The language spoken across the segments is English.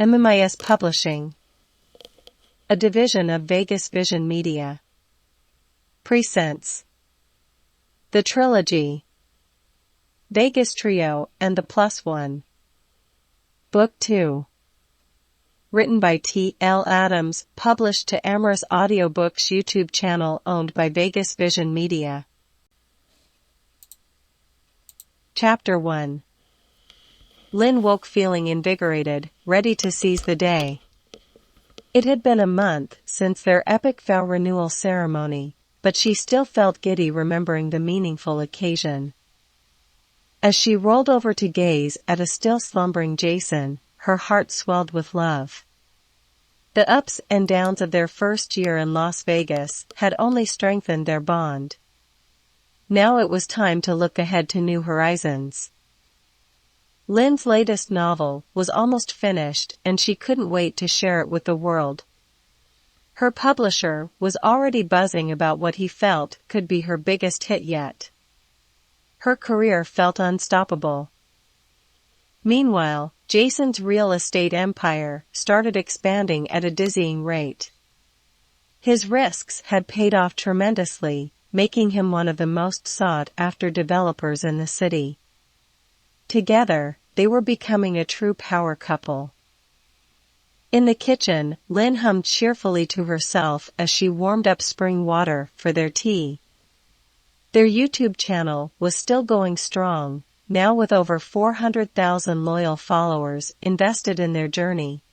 MMIS Publishing, a division of Vegas Vision Media. Presents The Trilogy, Vegas Trio and the Plus One. Book 2. Written by T. L. Adams, published to Amorous Audiobooks YouTube channel owned by Vegas Vision Media. Chapter 1. Lynn woke feeling invigorated, ready to seize the day. It had been a month since their epic vow renewal ceremony, but she still felt giddy remembering the meaningful occasion. As she rolled over to gaze at a still slumbering Jason, her heart swelled with love. The ups and downs of their first year in Las Vegas had only strengthened their bond. Now it was time to look ahead to new horizons. Lynn's latest novel was almost finished and she couldn't wait to share it with the world. Her publisher was already buzzing about what he felt could be her biggest hit yet. Her career felt unstoppable. Meanwhile, Jason's real estate empire started expanding at a dizzying rate. His risks had paid off tremendously, making him one of the most sought-after developers in the city. Together, they were becoming a true power couple. In the kitchen, Lynn hummed cheerfully to herself as she warmed up spring water for their tea. Their YouTube channel was still going strong, now with over 400,000 loyal followers invested in their journey.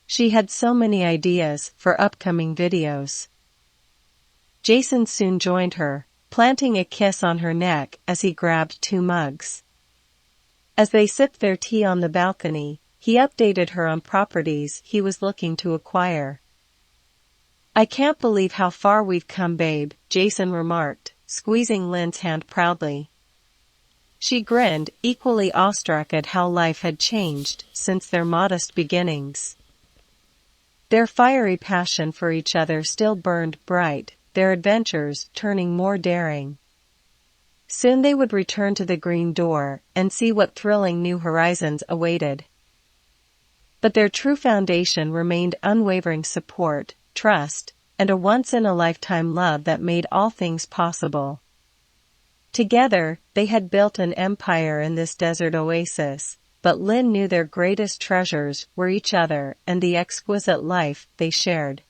She had so many ideas for upcoming videos. Jason soon joined her, planting a kiss on her neck as he grabbed 2 mugs. As they sipped their tea on the balcony, he updated her on properties he was looking to acquire. "I can't believe how far we've come, babe," Jason remarked, squeezing Lynn's hand proudly. She grinned, equally awestruck at how life had changed since their modest beginnings. Their fiery passion for each other still burned bright, their adventures turning more daring. Soon they would return to the green door and see what thrilling new horizons awaited. But their true foundation remained unwavering support, trust, and a once-in-a-lifetime love that made all things possible. Together, they had built an empire in this desert oasis, but Lynn knew their greatest treasures were each other and the exquisite life they shared.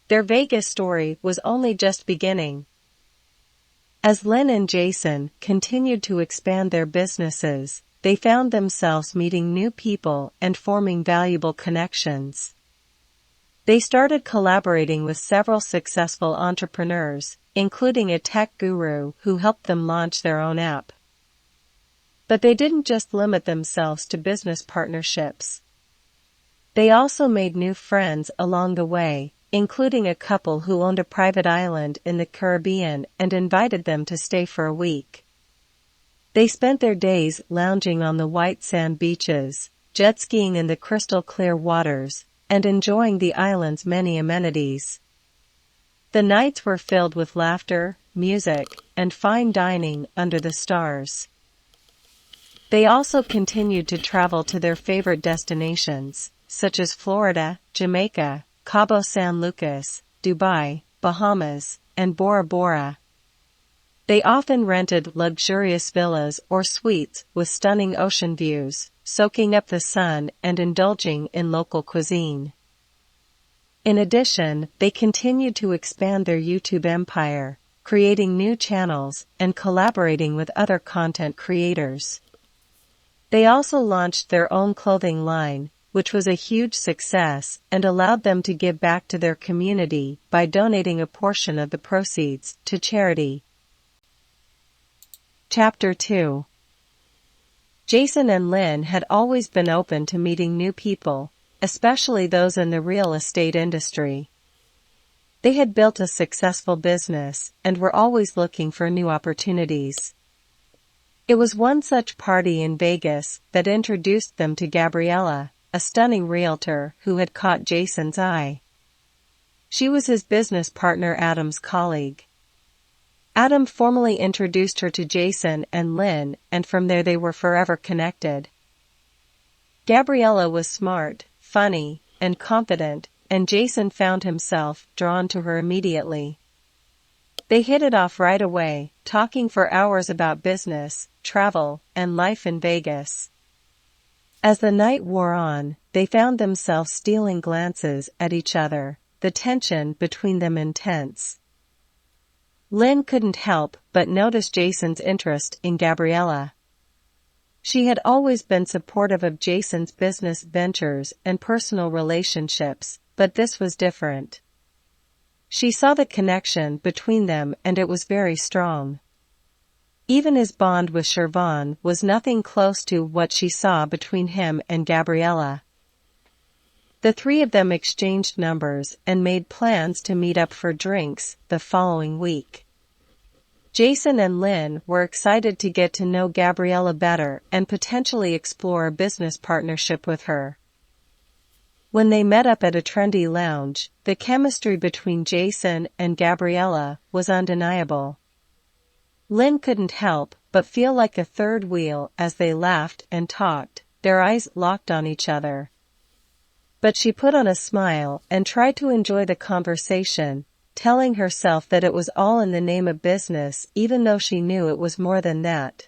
Their Vegas story was only just beginning. As Lynn and Jason continued to expand their businesses, they found themselves meeting new people and forming valuable connections. They started collaborating with several successful entrepreneurs, including a tech guru who helped them launch their own app. But they didn't just limit themselves to business partnerships. They also made new friends along the way, including a couple who owned a private island in the Caribbean and invited them to stay for a week. They spent their days lounging on the white sand beaches, jet skiing in the crystal-clear waters, and enjoying the island's many amenities. The nights were filled with laughter, music, and fine dining under the stars. They also continued to travel to their favorite destinations, such as Florida, Jamaica, Cabo San Lucas, Dubai, Bahamas, and Bora Bora. They often rented luxurious villas or suites with stunning ocean views, soaking up the sun and indulging in local cuisine. In addition, they continued to expand their YouTube empire, creating new channels and collaborating with other content creators. They also launched their own clothing line, which was a huge success and allowed them to give back to their community by donating a portion of the proceeds to charity. Chapter 2. Jason and Lynn had always been open to meeting new people, especially those in the real estate industry. They had built a successful business and were always looking for new opportunities. It was one such party in Vegas that introduced them to Gabriela, a stunning realtor who had caught Jason's eye. She was his business partner Adam's colleague. Adam formally introduced her to Jason and Lynn, and from there they were forever connected. Gabriela was smart, funny, and confident, and Jason found himself drawn to her immediately. They hit it off right away, talking for hours about business, travel, and life in Vegas. As the night wore on, they found themselves stealing glances at each other, the tension between them intense. Lynn couldn't help but notice Jason's interest in Gabriela. She had always been supportive of Jason's business ventures and personal relationships, but this was different. She saw the connection between them and it was very strong. Even his bond with Shervon was nothing close to what she saw between him and Gabriela. The three of them exchanged numbers and made plans to meet up for drinks the following week. Jason and Lynn were excited to get to know Gabriela better and potentially explore a business partnership with her. When they met up at a trendy lounge, the chemistry between Jason and Gabriela was undeniable. Lynn couldn't help but feel like a third wheel as they laughed and talked, their eyes locked on each other. But she put on a smile and tried to enjoy the conversation, telling herself that it was all in the name of business even though she knew it was more than that.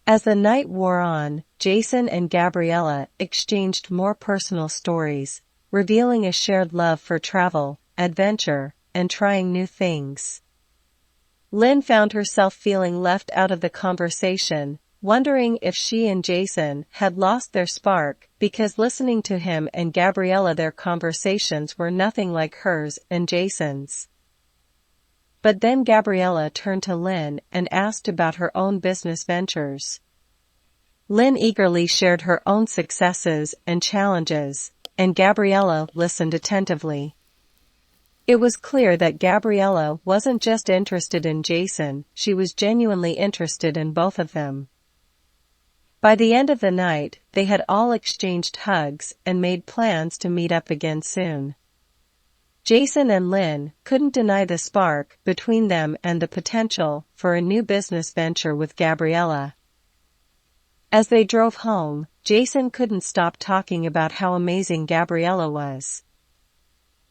As the night wore on, Jason and Gabriela exchanged more personal stories, revealing a shared love for travel, adventure, and trying new things. Lynn found herself feeling left out of the conversation, wondering if she and Jason had lost their spark, because listening to him and Gabriela, their conversations were nothing like hers and Jason's. But then Gabriela turned to Lynn and asked about her own business ventures. Lynn eagerly shared her own successes and challenges, and Gabriela listened attentively. It was clear that Gabriela wasn't just interested in Jason, she was genuinely interested in both of them. By the end of the night, they had all exchanged hugs and made plans to meet up again soon. Jason and Lynn couldn't deny the spark between them and the potential for a new business venture with Gabriela. As they drove home, Jason couldn't stop talking about how amazing Gabriela was.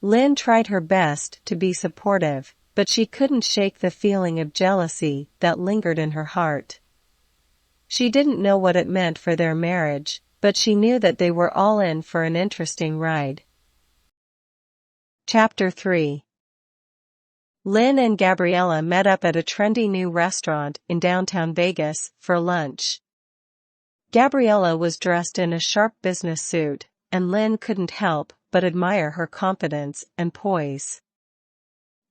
Lynn tried her best to be supportive, but she couldn't shake the feeling of jealousy that lingered in her heart. She didn't know what it meant for their marriage, but she knew that they were all in for an interesting ride. Chapter 3. Lynn and Gabriela met up at a trendy new restaurant in downtown Vegas for lunch. Gabriela was dressed in a sharp business suit, and Lynn couldn't help but admire her confidence and poise.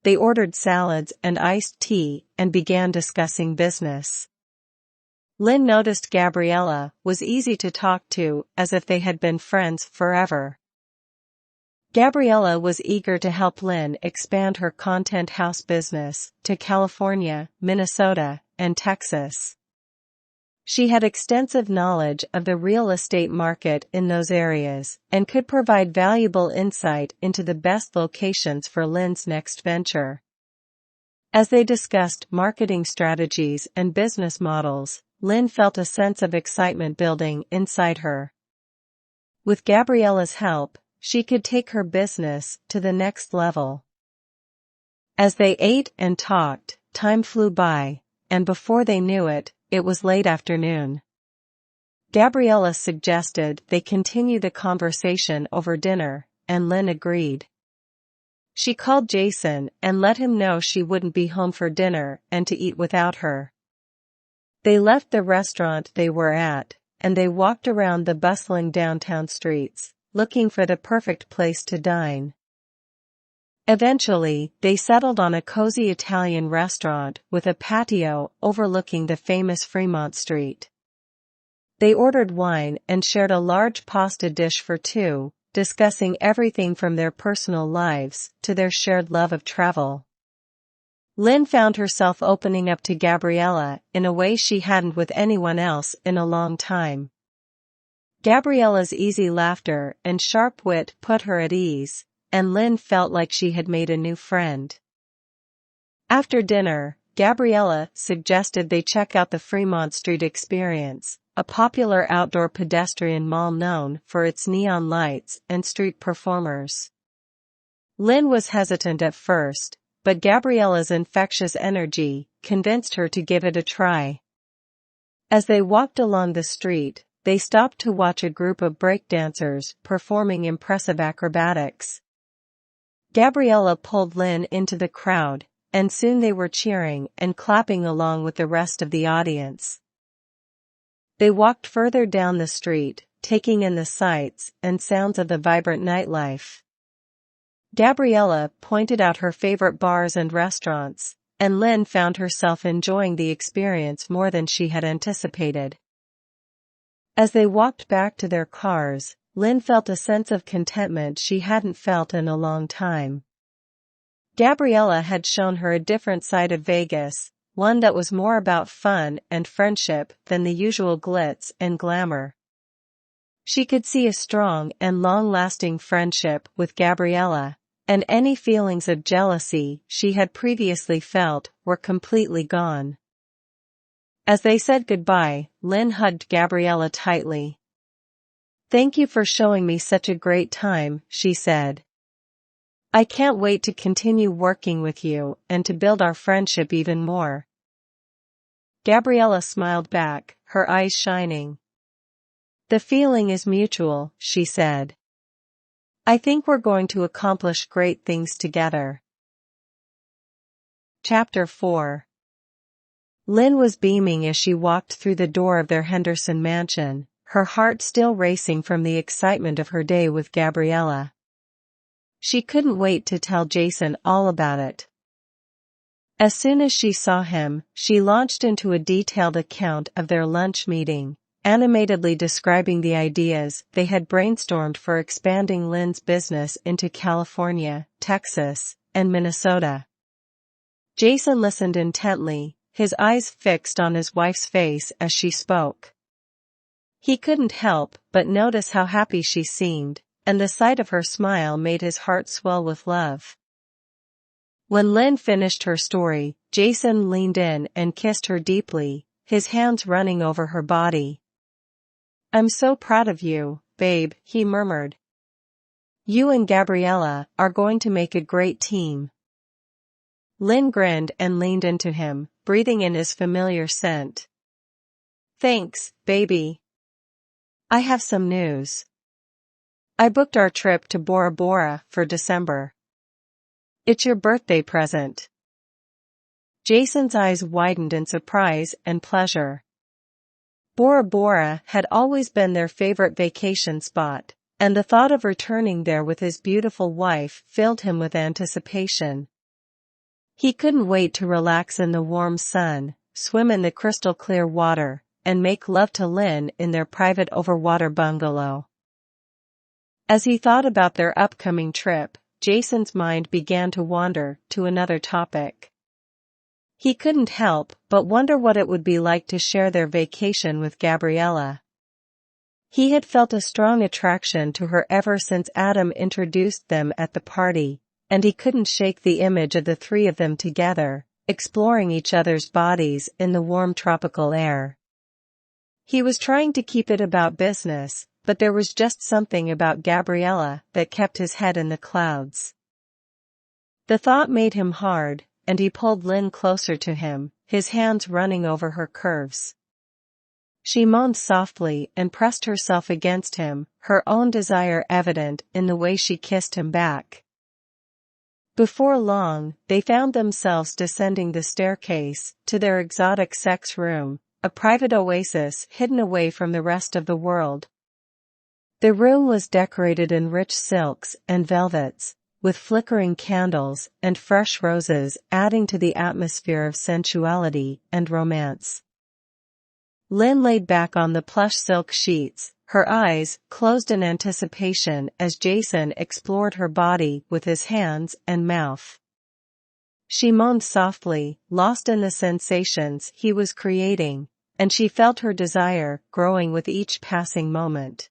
They ordered salads and iced tea and began discussing business. Lynn noticed Gabriela was easy to talk to, as if they had been friends forever. Gabriela was eager to help Lynn expand her content house business to California, Minnesota, and Texas. She had extensive knowledge of the real estate market in those areas and could provide valuable insight into the best locations for Lynn's next venture. As they discussed marketing strategies and business models, Lynn felt a sense of excitement building inside her. With Gabriela's help, she could take her business to the next level. As they ate and talked, time flew by, and before they knew it, it was late afternoon. Gabriela suggested they continue the conversation over dinner, and Lynn agreed. She called Jason and let him know she wouldn't be home for dinner and to eat without her. They left the restaurant they were at, and they walked around the bustling downtown streets, looking for the perfect place to dine. Eventually, they settled on a cozy Italian restaurant with a patio overlooking the famous Fremont Street. They ordered wine and shared a large pasta dish for two, discussing everything from their personal lives to their shared love of travel. Lynn found herself opening up to Gabriela in a way she hadn't with anyone else in a long time. Gabriela's easy laughter and sharp wit put her at ease, and Lynn felt like she had made a new friend. After dinner, Gabriela suggested they check out the Fremont Street Experience, a popular outdoor pedestrian mall known for its neon lights and street performers. Lynn was hesitant at first, but Gabriela's infectious energy convinced her to give it a try. As they walked along the street, they stopped to watch a group of breakdancers performing impressive acrobatics. Gabriela pulled Lynn into the crowd, and soon they were cheering and clapping along with the rest of the audience. They walked further down the street, taking in the sights and sounds of the vibrant nightlife. Gabriela pointed out her favorite bars and restaurants, and Lynn found herself enjoying the experience more than she had anticipated. As they walked back to their cars, Lynn felt a sense of contentment she hadn't felt in a long time. Gabriela had shown her a different side of Vegas, one that was more about fun and friendship than the usual glitz and glamour. She could see a strong and long-lasting friendship with Gabriela, and any feelings of jealousy she had previously felt were completely gone. As they said goodbye, Lynn hugged Gabriela tightly. "Thank you for showing me such a great time," she said. "I can't wait to continue working with you and to build our friendship even more." Gabriela smiled back, her eyes shining. "The feeling is mutual," she said. "I think we're going to accomplish great things together." Chapter 4. Lynn was beaming as she walked through the door of their Henderson mansion, her heart still racing from the excitement of her day with Gabriela. She couldn't wait to tell Jason all about it. As soon as she saw him, she launched into a detailed account of their lunch meeting, animatedly describing the ideas they had brainstormed for expanding Lynn's business into California, Texas, and Minnesota. Jason listened intently, his eyes fixed on his wife's face as she spoke. He couldn't help but notice how happy she seemed, and the sight of her smile made his heart swell with love. When Lynn finished her story, Jason leaned in and kissed her deeply, his hands running over her body. "I'm so proud of you, babe," he murmured. "You and Gabriela are going to make a great team." Lynn grinned and leaned into him, breathing in his familiar scent. "Thanks, baby. I have some news. I booked our trip to Bora Bora for December. It's your birthday present." Jason's eyes widened in surprise and pleasure. Bora Bora had always been their favorite vacation spot, and the thought of returning there with his beautiful wife filled him with anticipation. He couldn't wait to relax in the warm sun, swim in the crystal-clear water, and make love to Lynn in their private overwater bungalow. As he thought about their upcoming trip, Jason's mind began to wander to another topic. He couldn't help but wonder what it would be like to share their vacation with Gabriela. He had felt a strong attraction to her ever since Adam introduced them at the party, and he couldn't shake the image of the three of them together, exploring each other's bodies in the warm tropical air. He was trying to keep it about business, but there was just something about Gabriela that kept his head in the clouds. The thought made him hard, and he pulled Lynn closer to him, his hands running over her curves. She moaned softly and pressed herself against him, her own desire evident in the way she kissed him back. Before long, they found themselves descending the staircase to their exotic sex room, a private oasis hidden away from the rest of the world. The room was decorated in rich silks and velvets, with flickering candles and fresh roses adding to the atmosphere of sensuality and romance. Lynn laid back on the plush silk sheets, her eyes closed in anticipation as Jason explored her body with his hands and mouth. She moaned softly, lost in the sensations he was creating, and she felt her desire growing with each passing moment.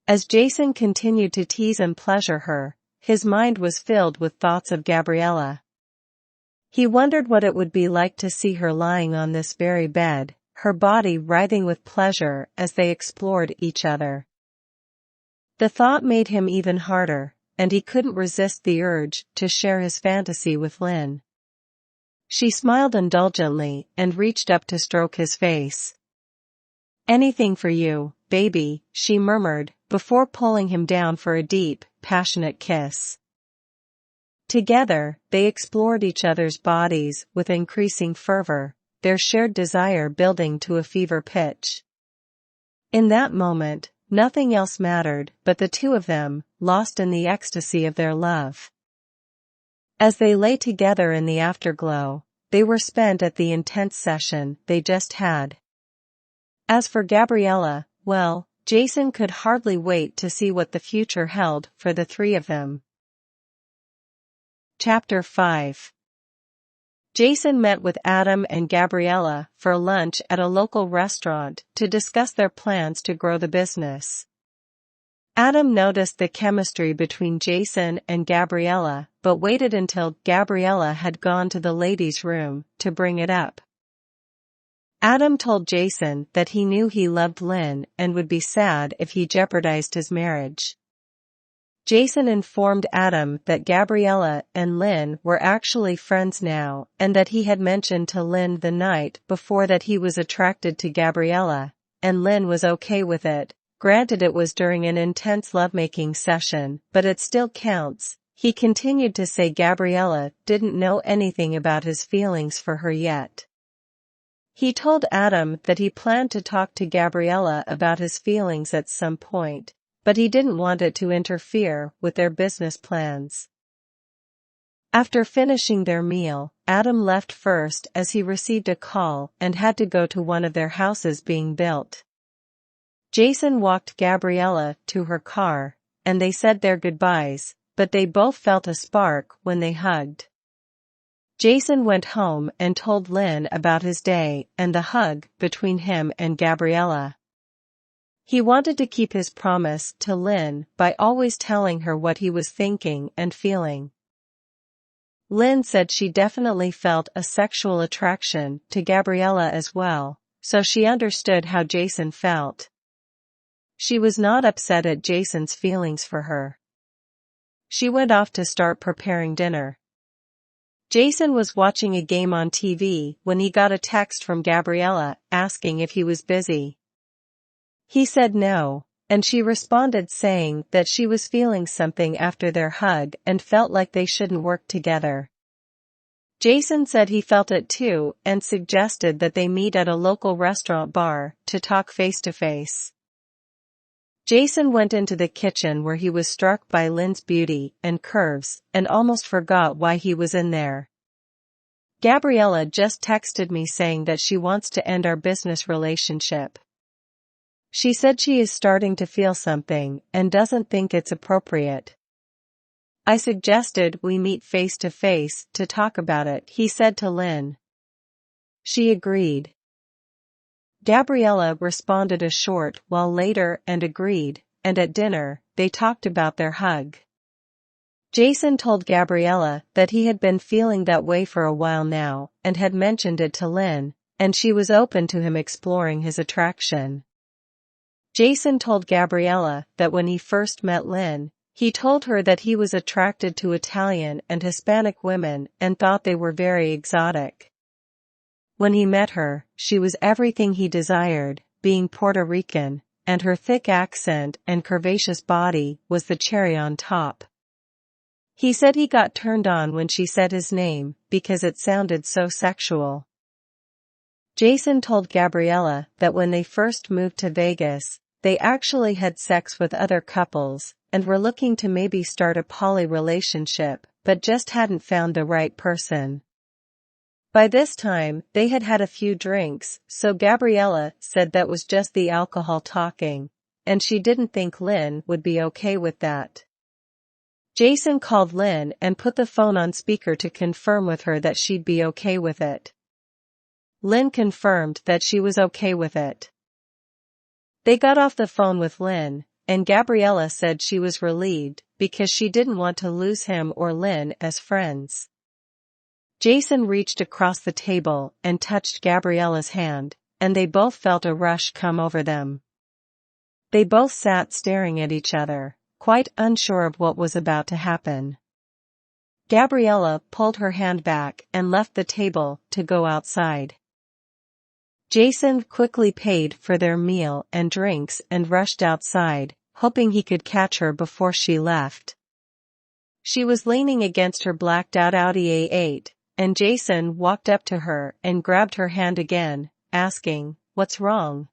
As Jason continued to tease and pleasure her, his mind was filled with thoughts of Gabriela. He wondered what it would be like to see her lying on this very bed, her body writhing with pleasure as they explored each other. The thought made him even harder, and he couldn't resist the urge to share his fantasy with Lynn. She smiled indulgently and reached up to stroke his face. "Anything for you, baby," she murmured, before pulling him down for a deep, passionate kiss. Together, they explored each other's bodies with increasing fervor, their shared desire building to a fever pitch. In that moment, nothing else mattered but the two of them, lost in the ecstasy of their love. As they lay together in the afterglow, they were spent at the intense session they just had. As for Gabriela, well, Jason could hardly wait to see what the future held for the three of them. Chapter 5. Jason met with Adam and Gabriela for lunch at a local restaurant to discuss their plans to grow the business. Adam noticed the chemistry between Jason and Gabriela, but waited until Gabriela had gone to the ladies' room to bring it up. Adam told Jason that he knew he loved Lynn and would be sad if he jeopardized his marriage. Jason informed Adam that Gabriela and Lynn were actually friends now, and that he had mentioned to Lynn the night before that he was attracted to Gabriela, and Lynn was okay with it. Granted, it was during an intense lovemaking session, but it still counts. He continued to say Gabriela didn't know anything about his feelings for her yet. He told Adam that he planned to talk to Gabriela about his feelings at some point, but he didn't want it to interfere with their business plans. After finishing their meal, Adam left first as he received a call and had to go to one of their houses being built. Jason walked Gabriela to her car, and they said their goodbyes, but they both felt a spark when they hugged. Jason went home and told Lynn about his day and the hug between him and Gabriela. He wanted to keep his promise to Lynn by always telling her what he was thinking and feeling. Lynn said she definitely felt a sexual attraction to Gabriela as well, so she understood how Jason felt. She was not upset at Jason's feelings for her. She went off to start preparing dinner. Jason was watching a game on TV when he got a text from Gabriela asking if he was busy. He said no, and she responded saying that she was feeling something after their hug and felt like they shouldn't work together. Jason said he felt it too and suggested that they meet at a local restaurant bar to talk face to face. Jason went into the kitchen where he was struck by Lynn's beauty and curves and almost forgot why he was in there. Gabriela just texted me saying that she wants to end our business relationship. She said she is starting to feel something and doesn't think it's appropriate. I suggested we meet face to face to talk about it, he said to Lynn. She agreed. Gabriela responded a short while later and agreed, and at dinner, they talked about their hug. Jason told Gabriela that he had been feeling that way for a while now and had mentioned it to Lynn, and she was open to him exploring his attraction. Jason told Gabriela that when he first met Lynn, he told her that he was attracted to Italian and Hispanic women and thought they were very exotic. When he met her, she was everything he desired, being Puerto Rican, and her thick accent and curvaceous body was the cherry on top. He said he got turned on when she said his name because it sounded so sexual. Jason told Gabriela that when they first moved to Vegas, they actually had sex with other couples, and were looking to maybe start a poly relationship, but just hadn't found the right person. By this time, they had had a few drinks, so Gabriela said that was just the alcohol talking, and she didn't think Lynn would be okay with that. Jason called Lynn and put the phone on speaker to confirm with her that she'd be okay with it. Lynn confirmed that she was okay with it. They got off the phone with Lynn, and Gabriela said she was relieved because she didn't want to lose him or Lynn as friends. Jason reached across the table and touched Gabriela's hand, and they both felt a rush come over them. They both sat staring at each other, quite unsure of what was about to happen. Gabriela pulled her hand back and left the table to go outside. Jason quickly paid for their meal and drinks and rushed outside, hoping he could catch her before she left. She was leaning against her blacked-out Audi A8, and Jason walked up to her and grabbed her hand again, asking, "What's wrong?"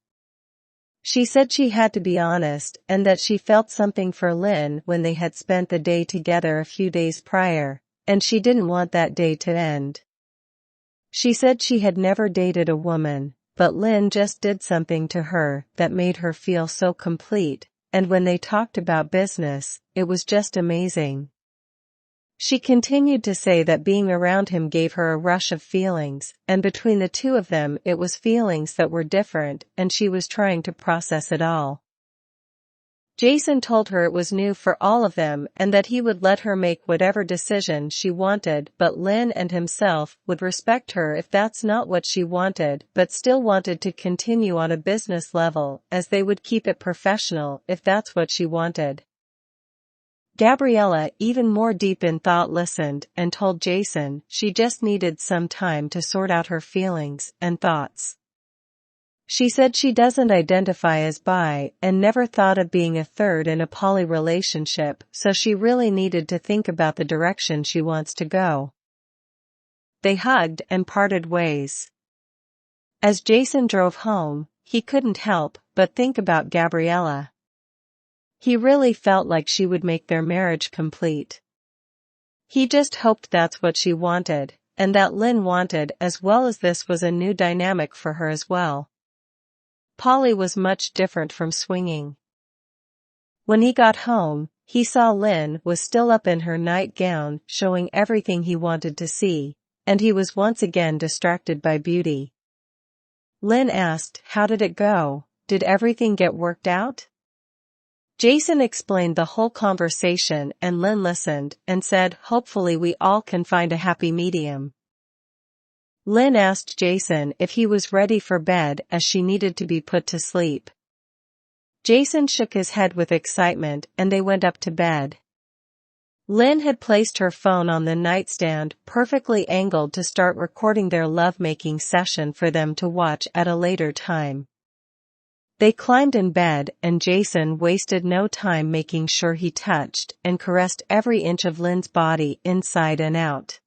She said she had to be honest and that she felt something for Lynn when they had spent the day together a few days prior, and she didn't want that day to end. She said she had never dated a woman, but Lynn just did something to her that made her feel so complete, and when they talked about business, it was just amazing. She continued to say that being around him gave her a rush of feelings, and between the two of them it was feelings that were different, and she was trying to process it all. Jason told her it was new for all of them and that he would let her make whatever decision she wanted, but Lynn and himself would respect her if that's not what she wanted, but still wanted to continue on a business level, as they would keep it professional if that's what she wanted. Gabriela, even more deep in thought, listened and told Jason she just needed some time to sort out her feelings and thoughts. She said she doesn't identify as bi and never thought of being a third in a poly relationship, so she really needed to think about the direction she wants to go. They hugged and parted ways. As Jason drove home, he couldn't help but think about Gabriela. He really felt like she would make their marriage complete. He just hoped that's what she wanted, and that Lynn wanted as well, as this was a new dynamic for her as well. Poly was much different from swinging. When he got home, he saw Lynn was still up in her nightgown, showing everything he wanted to see, and he was once again distracted by beauty. Lynn asked, "How did it go? Did everything get worked out?" Jason explained the whole conversation and Lynn listened and said, "Hopefully we all can find a happy medium." Lynn asked Jason if he was ready for bed, as she needed to be put to sleep. Jason shook his head with excitement and they went up to bed. Lynn had placed her phone on the nightstand, perfectly angled to start recording their lovemaking session for them to watch at a later time. They climbed in bed and Jason wasted no time making sure he touched and caressed every inch of Lynn's body inside and out.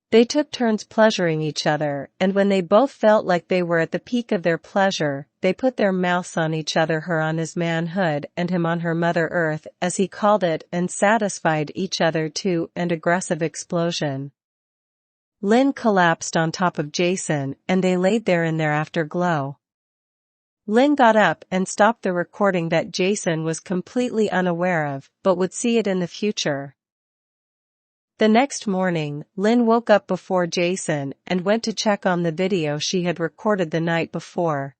They took turns pleasuring each other, and when they both felt like they were at the peak of their pleasure, they put their mouths on each other, her on his manhood and him on her Mother Earth, as he called it, and satisfied each other to an aggressive explosion. Lynn collapsed on top of Jason and they laid there in their afterglow. Lynn got up and stopped the recording that Jason was completely unaware of, but would see it in the future. The next morning, Lynn woke up before Jason and went to check on the video she had recorded the night before.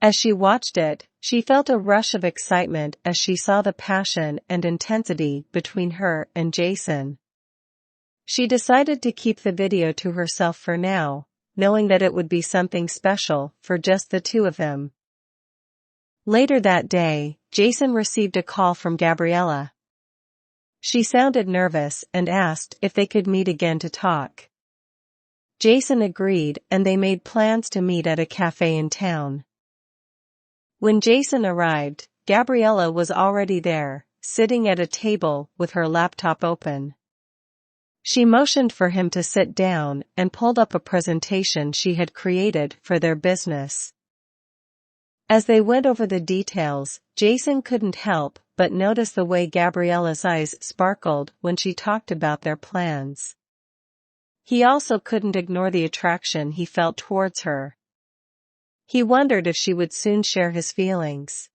As she watched it, she felt a rush of excitement as she saw the passion and intensity between her and Jason. She decided to keep the video to herself for now, knowing that it would be something special for just the two of them. Later that day, Jason received a call from Gabriela. She sounded nervous and asked if they could meet again to talk. Jason agreed and they made plans to meet at a cafe in town. When Jason arrived, Gabriela was already there, sitting at a table with her laptop open. She motioned for him to sit down and pulled up a presentation she had created for their business. As they went over the details, Jason couldn't help but notice the way Gabriela's eyes sparkled when she talked about their plans. He also couldn't ignore the attraction he felt towards her. He wondered if she would soon share his feelings.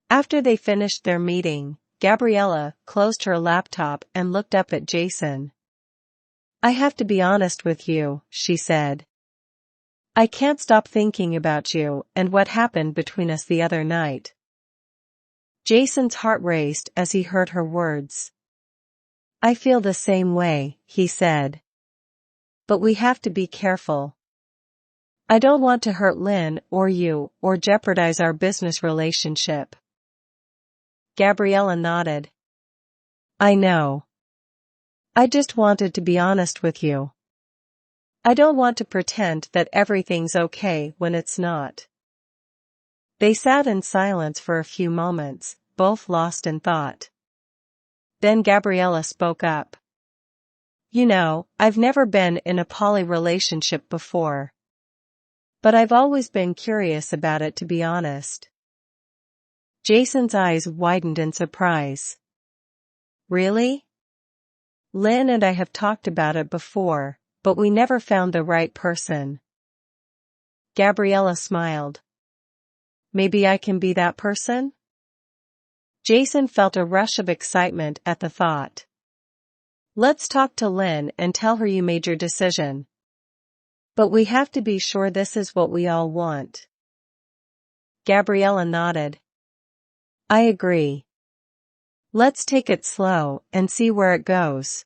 After they finished their meeting, Gabriela closed her laptop and looked up at Jason. "I have to be honest with you," she said. "I can't stop thinking about you and what happened between us the other night." Jason's heart raced as he heard her words. I feel the same way, he said. But we have to be careful. I don't want to hurt Lynn or you or jeopardize our business relationship. Gabriela nodded. I know. I just wanted to be honest with you. I don't want to pretend that everything's okay when it's not. They sat in silence for a few moments, both lost in thought. Then Gabriela spoke up. You know, I've never been in a poly relationship before. But I've always been curious about it, to be honest. Jason's eyes widened in surprise. Really? Lynn and I have talked about it before, but we never found the right person. Gabriela smiled. Maybe I can be that person? Jason felt a rush of excitement at the thought. Let's talk to Lynn and tell her you made your decision. But we have to be sure this is what we all want. Gabriela nodded. I agree. Let's take it slow and see where it goes.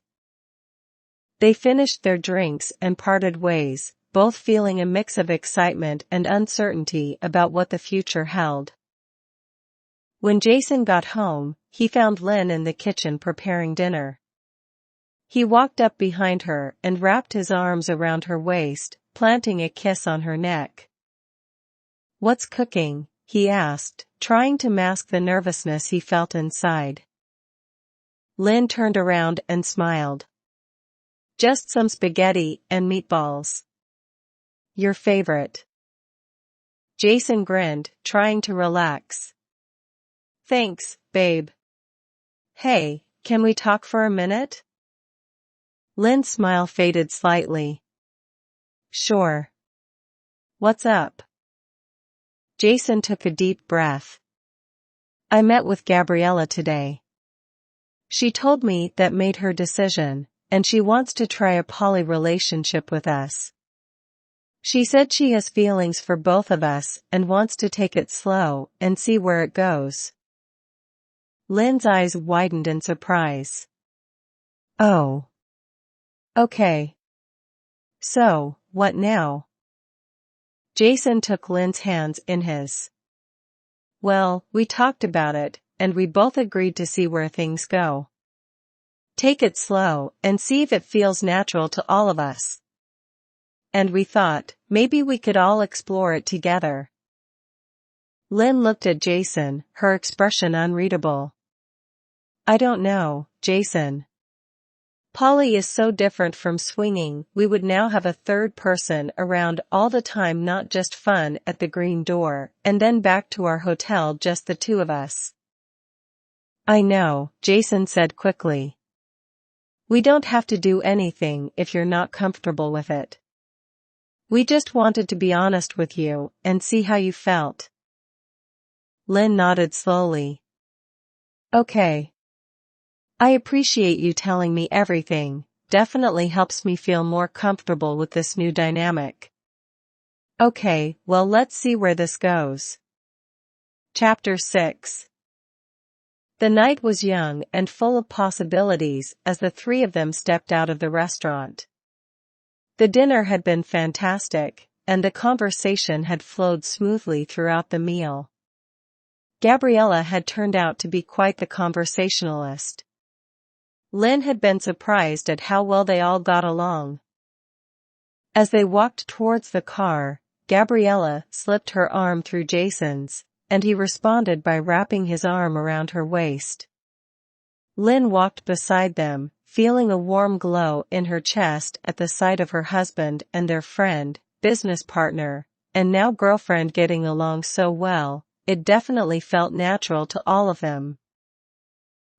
They finished their drinks and parted ways, both feeling a mix of excitement and uncertainty about what the future held. When Jason got home, he found Lynn in the kitchen preparing dinner. He walked up behind her and wrapped his arms around her waist, planting a kiss on her neck. What's cooking? He asked, trying to mask the nervousness he felt inside. Lynn turned around and smiled. Just some spaghetti and meatballs. Your favorite. Jason grinned, trying to relax. Thanks, babe. Hey, can we talk for a minute? Lynn's smile faded slightly. Sure. What's up? Jason took a deep breath. I met with Gabriela today. She told me that made her decision, and she wants to try a poly relationship with us. She said she has feelings for both of us and wants to take it slow and see where it goes. Lynn's eyes widened in surprise. Oh. Okay. So, what now? Jason took Lynn's hands in his. Well, we talked about it, and we both agreed to see where things go. Take it slow and see if it feels natural to all of us. And we thought, maybe we could all explore it together. Lynn looked at Jason, her expression unreadable. I don't know, Jason. Poly is so different from swinging. We would now have a third person around all the time, not just fun at the green door, and then back to our hotel, just the two of us. I know, Jason said quickly. We don't have to do anything if you're not comfortable with it. We just wanted to be honest with you and see how you felt. Lynn nodded slowly. Okay. I appreciate you telling me everything, definitely helps me feel more comfortable with this new dynamic. Okay, well, let's see where this goes. Chapter 6. The night was young and full of possibilities as the three of them stepped out of the restaurant. The dinner had been fantastic, and the conversation had flowed smoothly throughout the meal. Gabriela had turned out to be quite the conversationalist. Lynn had been surprised at how well they all got along. As they walked towards the car, Gabriela slipped her arm through Jason's, and he responded by wrapping his arm around her waist. Lynn walked beside them, feeling a warm glow in her chest at the sight of her husband and their friend, business partner, and now girlfriend getting along so well. It definitely felt natural to all of them.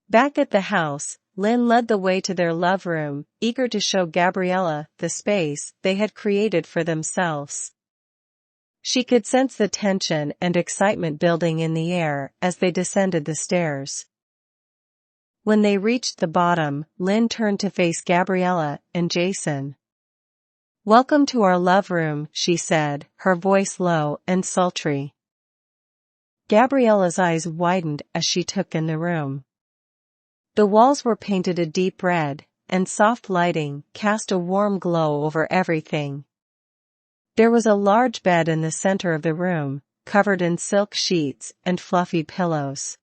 Back at the house, Lynn led the way to their love room, eager to show Gabriela the space they had created for themselves. She could sense the tension and excitement building in the air as they descended the stairs. When they reached the bottom, Lynn turned to face Gabriela and Jason. Welcome to our love room, she said, her voice low and sultry. Gabriela's eyes widened as she took in the room. The walls were painted a deep red, and soft lighting cast a warm glow over everything. There was a large bed in the center of the room, covered in silk sheets and fluffy pillows.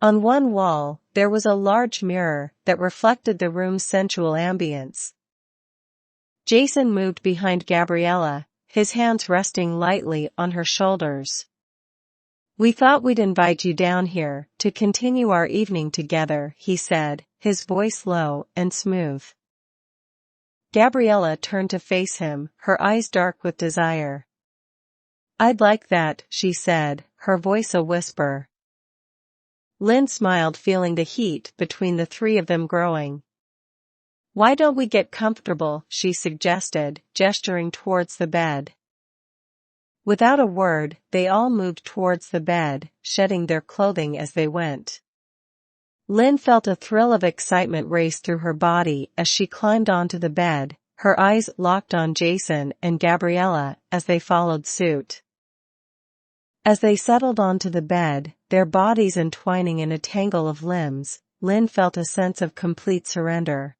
On one wall, there was a large mirror that reflected the room's sensual ambience. Jason moved behind Gabriela, his hands resting lightly on her shoulders. "We thought we'd invite you down here to continue our evening together," he said, his voice low and smooth. Gabriela turned to face him, her eyes dark with desire. "I'd like that," she said, her voice a whisper. Lynn smiled, feeling the heat between the three of them growing. "Why don't we get comfortable?" she suggested, gesturing towards the bed. Without a word, they all moved towards the bed, shedding their clothing as they went. Lynn felt a thrill of excitement race through her body as she climbed onto the bed, her eyes locked on Jason and Gabriela as they followed suit. As they settled onto the bed, their bodies entwining in a tangle of limbs, Lynn felt a sense of complete surrender.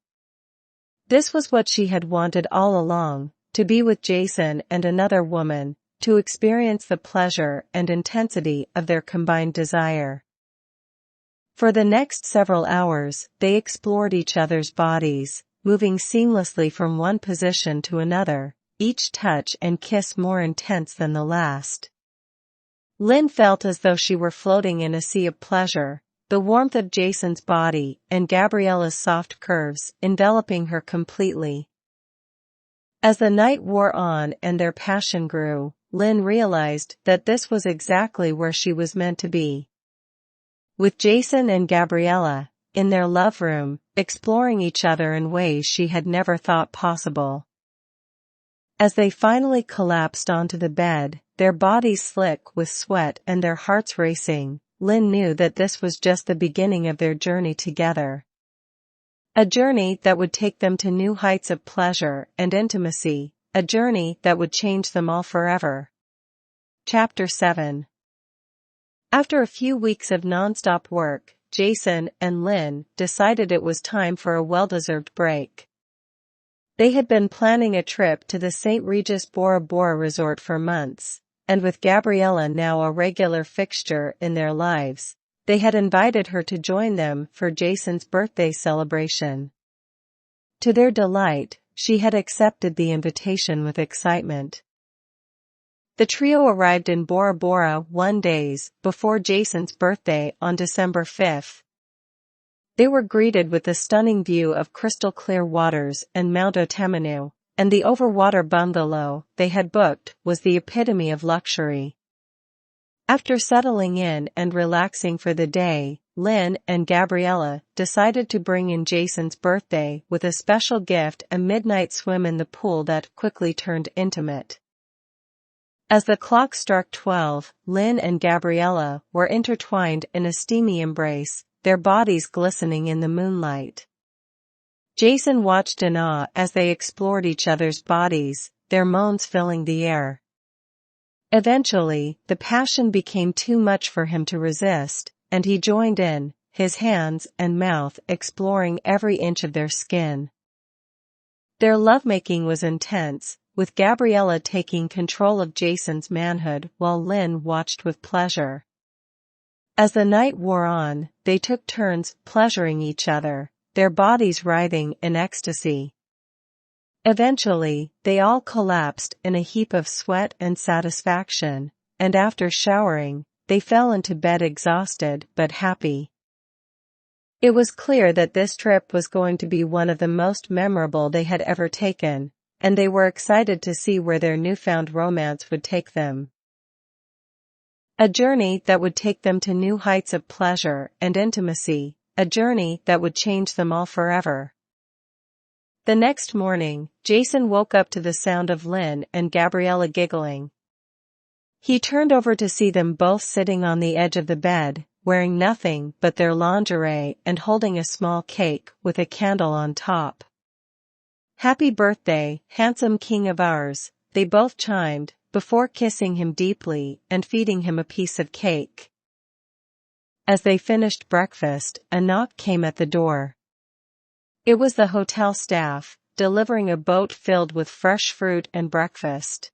This was what she had wanted all along, to be with Jason and another woman, to experience the pleasure and intensity of their combined desire. For the next several hours, they explored each other's bodies, moving seamlessly from one position to another, each touch and kiss more intense than the last. Lynn felt as though she were floating in a sea of pleasure, the warmth of Jason's body and Gabriela's soft curves enveloping her completely. As the night wore on and their passion grew, Lynn realized that this was exactly where she was meant to be. With Jason and Gabriela, in their love room, exploring each other in ways she had never thought possible. As they finally collapsed onto the bed, their bodies slick with sweat and their hearts racing, Lynn knew that this was just the beginning of their journey together. A journey that would take them to new heights of pleasure and intimacy, a journey that would change them all forever. Chapter 7. After a few weeks of non-stop work, Jason and Lynn decided it was time for a well-deserved break. They had been planning a trip to the St. Regis Bora Bora resort for months, and with Gabriela now a regular fixture in their lives, they had invited her to join them for Jason's birthday celebration. To their delight, she had accepted the invitation with excitement. The trio arrived in Bora Bora 1 day before Jason's birthday on December 5th. They were greeted with a stunning view of crystal-clear waters and Mount Otemanu, and the overwater bungalow they had booked was the epitome of luxury. After settling in and relaxing for the day, Lynn and Gabriela decided to bring in Jason's birthday with a special gift, a midnight swim in the pool that quickly turned intimate. As the clock struck 12, Lynn and Gabriela were intertwined in a steamy embrace, their bodies glistening in the moonlight. Jason watched in awe as they explored each other's bodies, their moans filling the air. Eventually, the passion became too much for him to resist, and he joined in, his hands and mouth exploring every inch of their skin. Their lovemaking was intense, with Gabriela taking control of Jason's manhood while Lynn watched with pleasure. As the night wore on, they took turns pleasuring each other, their bodies writhing in ecstasy. Eventually, they all collapsed in a heap of sweat and satisfaction, and after showering, they fell into bed exhausted but happy. It was clear that this trip was going to be one of the most memorable they had ever taken, and they were excited to see where their newfound romance would take them. A journey that would take them to new heights of pleasure and intimacy, a journey that would change them all forever. The next morning, Jason woke up to the sound of Lynn and Gabriela giggling. He turned over to see them both sitting on the edge of the bed, wearing nothing but their lingerie and holding a small cake with a candle on top. "Happy birthday, handsome king of ours," they both chimed, before kissing him deeply and feeding him a piece of cake. As they finished breakfast, a knock came at the door. It was the hotel staff, delivering a boat filled with fresh fruit and breakfast.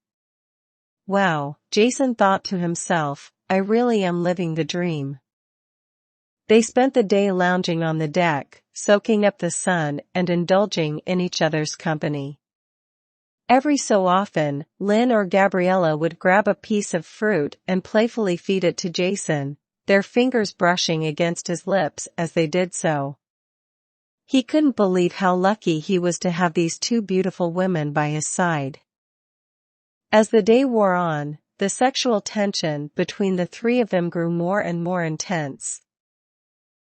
Wow, Jason thought to himself, I really am living the dream. They spent the day lounging on the deck, soaking up the sun and indulging in each other's company. Every so often, Lynn or Gabriela would grab a piece of fruit and playfully feed it to Jason, their fingers brushing against his lips as they did so. He couldn't believe how lucky he was to have these two beautiful women by his side. As the day wore on, the sexual tension between the three of them grew more and more intense.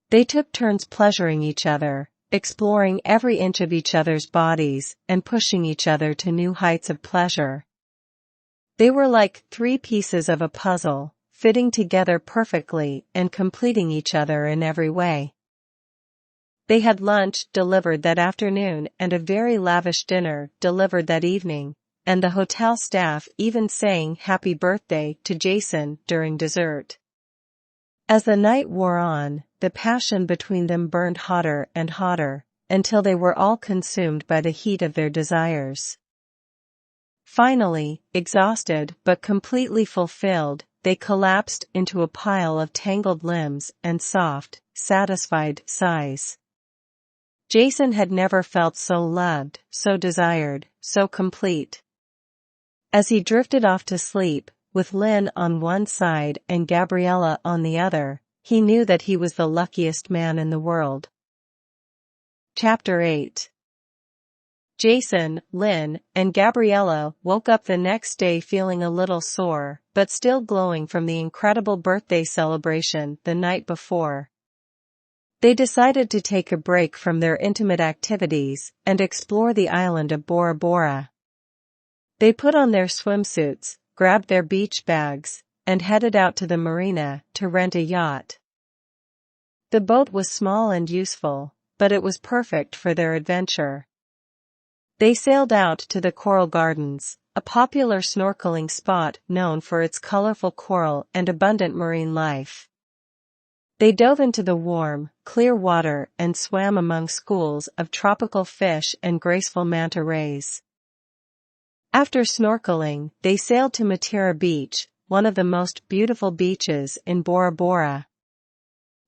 They took turns pleasuring each other, exploring every inch of each other's bodies and pushing each other to new heights of pleasure. They were like three pieces of a puzzle, fitting together perfectly and completing each other in every way. They had lunch delivered that afternoon and a very lavish dinner delivered that evening, and the hotel staff even sang happy birthday to Jason during dessert. As the night wore on, the passion between them burned hotter and hotter, until they were all consumed by the heat of their desires. Finally, exhausted but completely fulfilled, they collapsed into a pile of tangled limbs and soft, satisfied sighs. Jason had never felt so loved, so desired, so complete. As he drifted off to sleep, with Lynn on one side and Gabriela on the other, he knew that he was the luckiest man in the world. Chapter 8. Jason, Lynn, and Gabriela woke up the next day feeling a little sore, but still glowing from the incredible birthday celebration the night before. They decided to take a break from their intimate activities and explore the island of Bora Bora. They put on their swimsuits, grabbed their beach bags, and headed out to the marina to rent a yacht. The boat was small and useful, but it was perfect for their adventure. They sailed out to the Coral Gardens, a popular snorkeling spot known for its colorful coral and abundant marine life. They dove into the warm, clear water and swam among schools of tropical fish and graceful manta rays. After snorkeling, they sailed to Matera Beach, one of the most beautiful beaches in Bora Bora.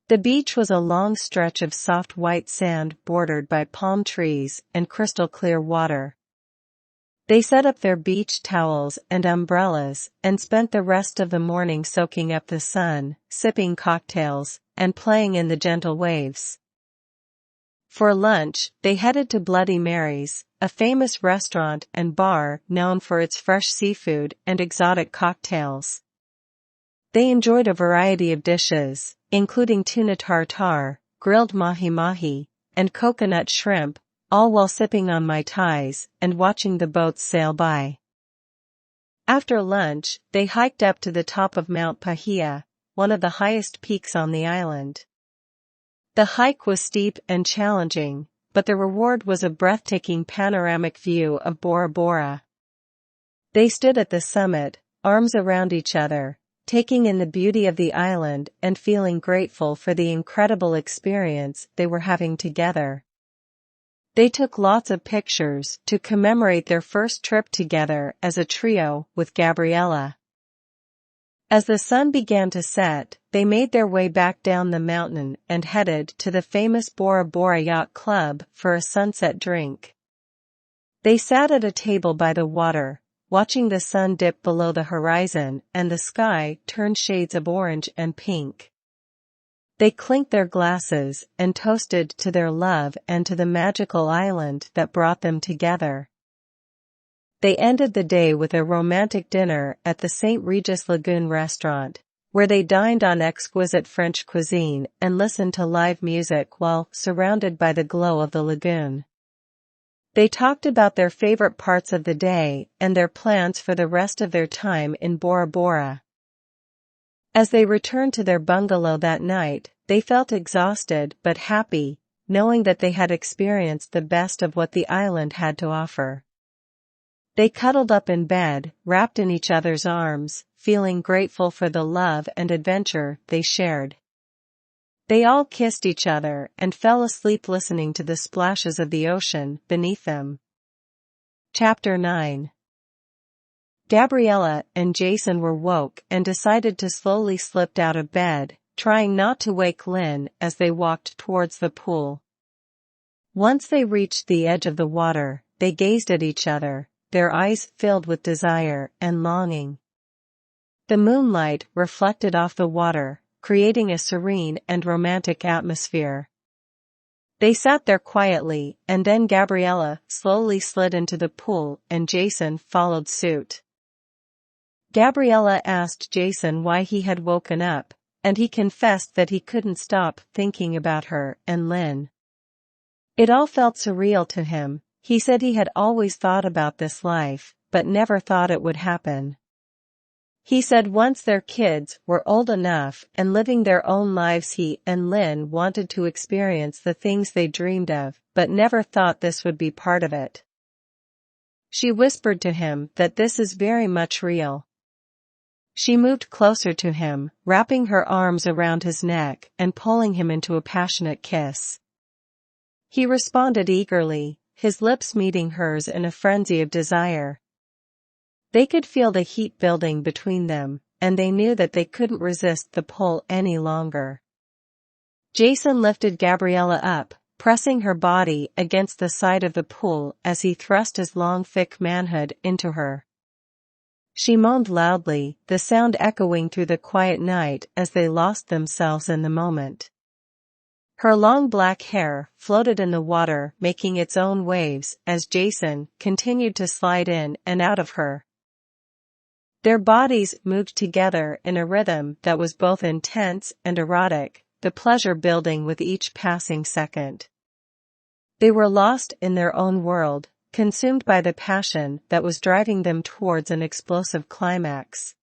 The beach was a long stretch of soft white sand bordered by palm trees and crystal clear water. They set up their beach towels and umbrellas and spent the rest of the morning soaking up the sun, sipping cocktails, and playing in the gentle waves. For lunch, they headed to Bloody Mary's, a famous restaurant and bar known for its fresh seafood and exotic cocktails. They enjoyed a variety of dishes, including tuna tartare, grilled mahi-mahi, and coconut shrimp, all while sipping on mai tais and watching the boats sail by. After lunch, they hiked up to the top of Mount Pahia, one of the highest peaks on the island. The hike was steep and challenging, but the reward was a breathtaking panoramic view of Bora Bora. They stood at the summit, arms around each other, taking in the beauty of the island and feeling grateful for the incredible experience they were having together. They took lots of pictures to commemorate their first trip together as a trio with Gabriela. As the sun began to set, they made their way back down the mountain and headed to the famous Bora Bora Yacht Club for a sunset drink. They sat at a table by the water, watching the sun dip below the horizon and the sky turn shades of orange and pink. They clinked their glasses and toasted to their love and to the magical island that brought them together. They ended the day with a romantic dinner at the St. Regis Lagoon restaurant, where they dined on exquisite French cuisine and listened to live music while surrounded by the glow of the lagoon. They talked about their favorite parts of the day and their plans for the rest of their time in Bora Bora. As they returned to their bungalow that night, they felt exhausted but happy, knowing that they had experienced the best of what the island had to offer. They cuddled up in bed, wrapped in each other's arms, feeling grateful for the love and adventure they shared. They all kissed each other and fell asleep listening to the splashes of the ocean beneath them. Chapter 9. Gabriela and Jason were woke and decided to slowly slip out of bed, trying not to wake Lynn as they walked towards the pool. Once they reached the edge of the water, they gazed at each other, their eyes filled with desire and longing. The moonlight reflected off the water, creating a serene and romantic atmosphere. They sat there quietly, and then Gabriela slowly slid into the pool and Jason followed suit. Gabriela asked Jason why he had woken up, and he confessed that he couldn't stop thinking about her and Lynn. It all felt surreal to him. He said he had always thought about this life, but never thought it would happen. He said once their kids were old enough and living their own lives, he and Lynn wanted to experience the things they dreamed of, but never thought this would be part of it. She whispered to him that this is very much real. She moved closer to him, wrapping her arms around his neck and pulling him into a passionate kiss. He responded eagerly, his lips meeting hers in a frenzy of desire. They could feel the heat building between them, and they knew that they couldn't resist the pull any longer. Jason lifted Gabriela up, pressing her body against the side of the pool as he thrust his long thick manhood into her. She moaned loudly, the sound echoing through the quiet night as they lost themselves in the moment. Her long black hair floated in the water, making its own waves as Jason continued to slide in and out of her. Their bodies moved together in a rhythm that was both intense and erotic, the pleasure building with each passing second. They were lost in their own world, consumed by the passion that was driving them towards an explosive climax.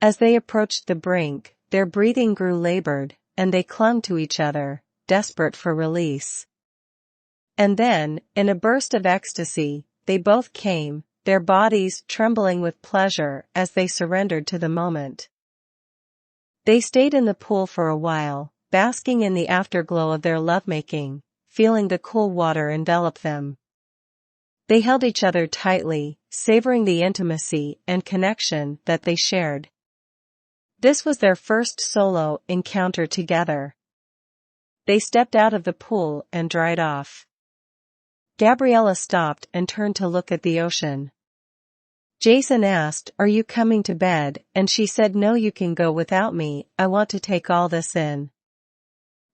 As they approached the brink, their breathing grew labored, and they clung to each other, desperate for release. And then, in a burst of ecstasy, they both came, their bodies trembling with pleasure as they surrendered to the moment. They stayed in the pool for a while, basking in the afterglow of their lovemaking, feeling the cool water envelop them. They held each other tightly, savoring the intimacy and connection that they shared. This was their first solo encounter together. They stepped out of the pool and dried off. Gabriela stopped and turned to look at the ocean. Jason asked, "Are you coming to bed?" And she said, "No, you can go without me, I want to take all this in."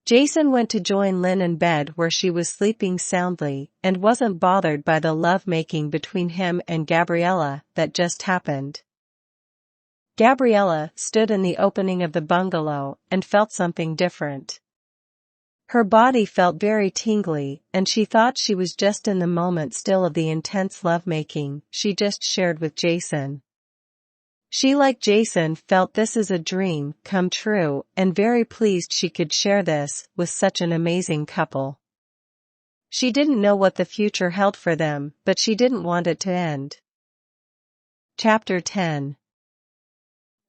Jason went to join Lynn in bed where she was sleeping soundly, and wasn't bothered by the love-making between him and Gabriela that just happened. Gabriela stood in the opening of the bungalow and felt something different. Her body felt very tingly, and she thought she was just in the moment still of the intense lovemaking she just shared with Jason. She, like Jason, felt this is a dream come true, and very pleased she could share this with such an amazing couple. She didn't know what the future held for them, but she didn't want it to end. Chapter 10.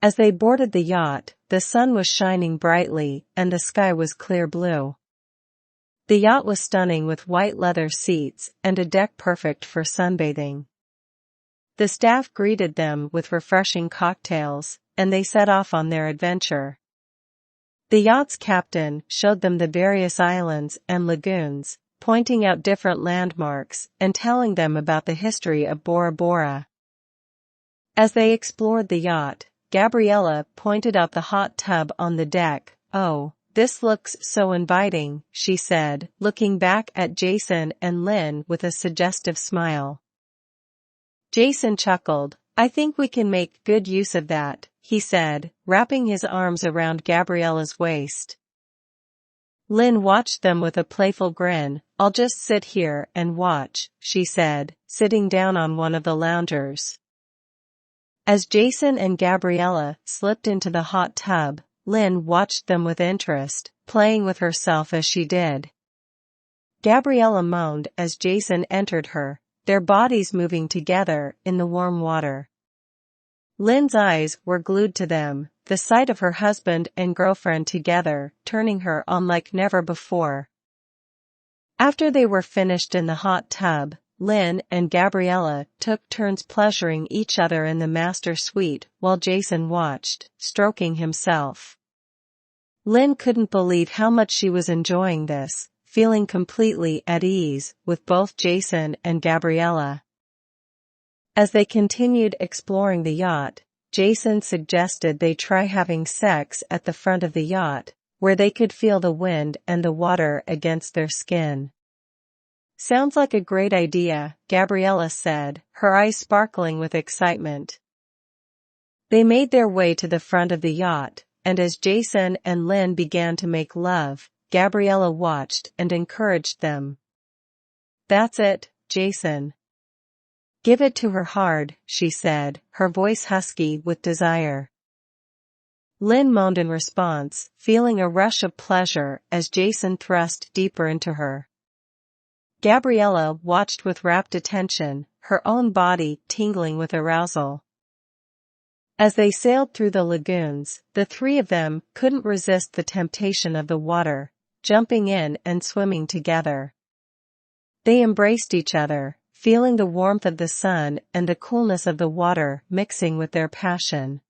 As they boarded the yacht, the sun was shining brightly, and the sky was clear blue. The yacht was stunning with white leather seats and a deck perfect for sunbathing. The staff greeted them with refreshing cocktails, and they set off on their adventure. The yacht's captain showed them the various islands and lagoons, pointing out different landmarks and telling them about the history of Bora Bora. As they explored the yacht, Gabriela pointed out the hot tub on the deck. "Oh, this looks so inviting," she said, looking back at Jason and Lynn with a suggestive smile. Jason chuckled. "I think we can make good use of that," he said, wrapping his arms around Gabriela's waist. Lynn watched them with a playful grin. "I'll just sit here and watch," she said, sitting down on one of the loungers. As Jason and Gabriela slipped into the hot tub, Lynn watched them with interest, playing with herself as she did. Gabriela moaned as Jason entered her, their bodies moving together in the warm water. Lynn's eyes were glued to them, the sight of her husband and girlfriend together, turning her on like never before. After they were finished in the hot tub, Lynn and Gabriela took turns pleasuring each other in the master suite while Jason watched, stroking himself. Lynn couldn't believe how much she was enjoying this, feeling completely at ease with both Jason and Gabriela. As they continued exploring the yacht, Jason suggested they try having sex at the front of the yacht, where they could feel the wind and the water against their skin. "Sounds like a great idea," Gabriela said, her eyes sparkling with excitement. They made their way to the front of the yacht, and as Jason and Lynn began to make love, Gabriela watched and encouraged them. "That's it, Jason. Give it to her hard," she said, her voice husky with desire. Lynn moaned in response, feeling a rush of pleasure as Jason thrust deeper into her. Gabriela watched with rapt attention, her own body tingling with arousal. As they sailed through the lagoons, the three of them couldn't resist the temptation of the water, jumping in and swimming together. They embraced each other, feeling the warmth of the sun and the coolness of the water mixing with their passion.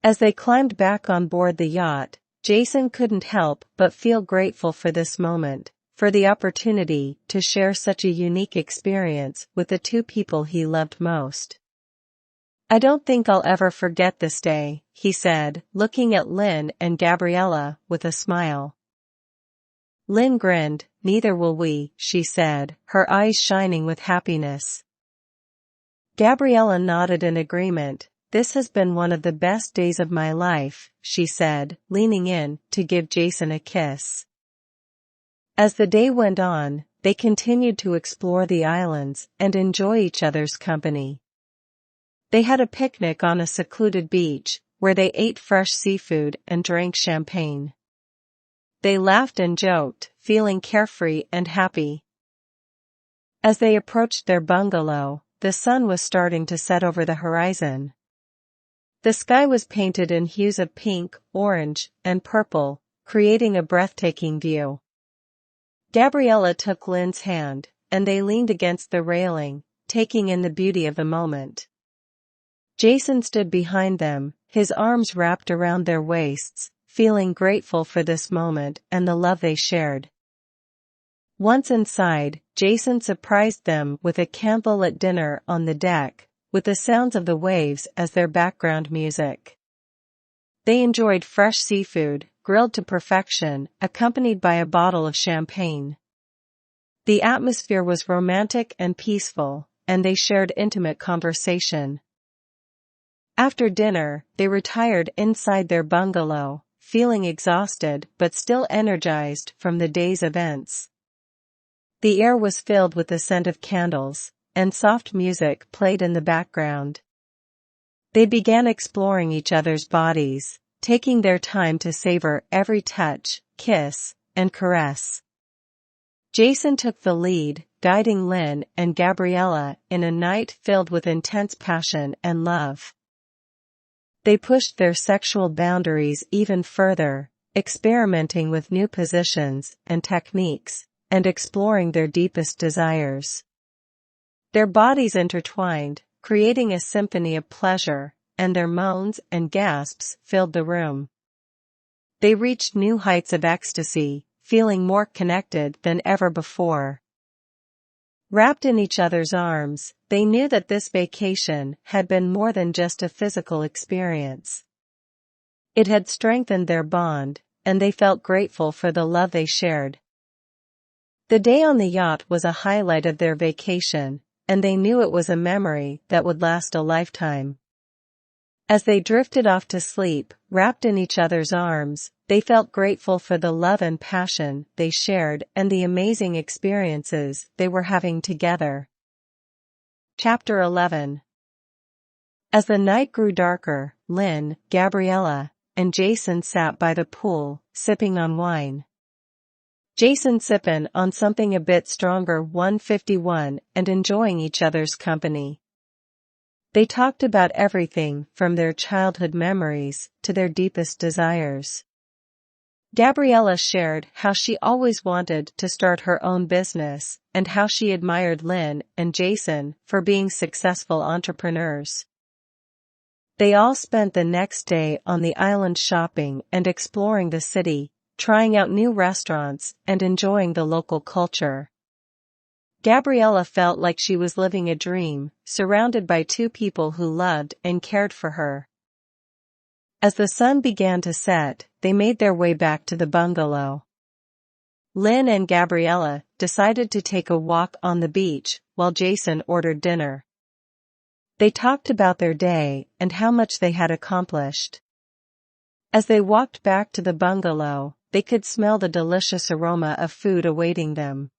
As they climbed back on board the yacht, Jason couldn't help but feel grateful for this moment, for the opportunity to share such a unique experience with the two people he loved most. "I don't think I'll ever forget this day," he said, looking at Lynn and Gabriela with a smile. Lynn grinned. "Neither will we," she said, her eyes shining with happiness. Gabriela nodded in agreement. "This has been one of the best days of my life," she said, leaning in to give Jason a kiss. As the day went on, they continued to explore the islands and enjoy each other's company. They had a picnic on a secluded beach, where they ate fresh seafood and drank champagne. They laughed and joked, feeling carefree and happy. As they approached their bungalow, the sun was starting to set over the horizon. The sky was painted in hues of pink, orange, and purple, creating a breathtaking view. Gabriela took Lynn's hand, and they leaned against the railing, taking in the beauty of the moment. Jason stood behind them, his arms wrapped around their waists, feeling grateful for this moment and the love they shared. Once inside, Jason surprised them with a candlelit dinner on the deck, with the sounds of the waves as their background music. They enjoyed fresh seafood, grilled to perfection, accompanied by a bottle of champagne. The atmosphere was romantic and peaceful, and they shared intimate conversation. After dinner, they retired inside their bungalow, feeling exhausted but still energized from the day's events. The air was filled with the scent of candles, and soft music played in the background. They began exploring each other's bodies, taking their time to savor every touch, kiss, and caress. Jason took the lead, guiding Lynn and Gabriela in a night filled with intense passion and love. They pushed their sexual boundaries even further, experimenting with new positions and techniques, and exploring their deepest desires. Their bodies intertwined, creating a symphony of pleasure, and their moans and gasps filled the room. They reached new heights of ecstasy, feeling more connected than ever before. Wrapped in each other's arms, they knew that this vacation had been more than just a physical experience. It had strengthened their bond, and they felt grateful for the love they shared. The day on the yacht was a highlight of their vacation, and they knew it was a memory that would last a lifetime. As they drifted off to sleep, wrapped in each other's arms, they felt grateful for the love and passion they shared and the amazing experiences they were having together. Chapter 11. As the night grew darker, Lynn, Gabriela, and Jason sat by the pool, sipping on wine. Jason sipping on something a bit stronger 151 and enjoying each other's company. They talked about everything from their childhood memories to their deepest desires. Gabriela shared how she always wanted to start her own business and how she admired Lynn and Jason for being successful entrepreneurs. They all spent the next day on the island shopping and exploring the city, trying out new restaurants and enjoying the local culture. Gabriela felt like she was living a dream, surrounded by two people who loved and cared for her. As the sun began to set, they made their way back to the bungalow. Lynn and Gabriela decided to take a walk on the beach while Jason ordered dinner. They talked about their day and how much they had accomplished. As they walked back to the bungalow, they could smell the delicious aroma of food awaiting them.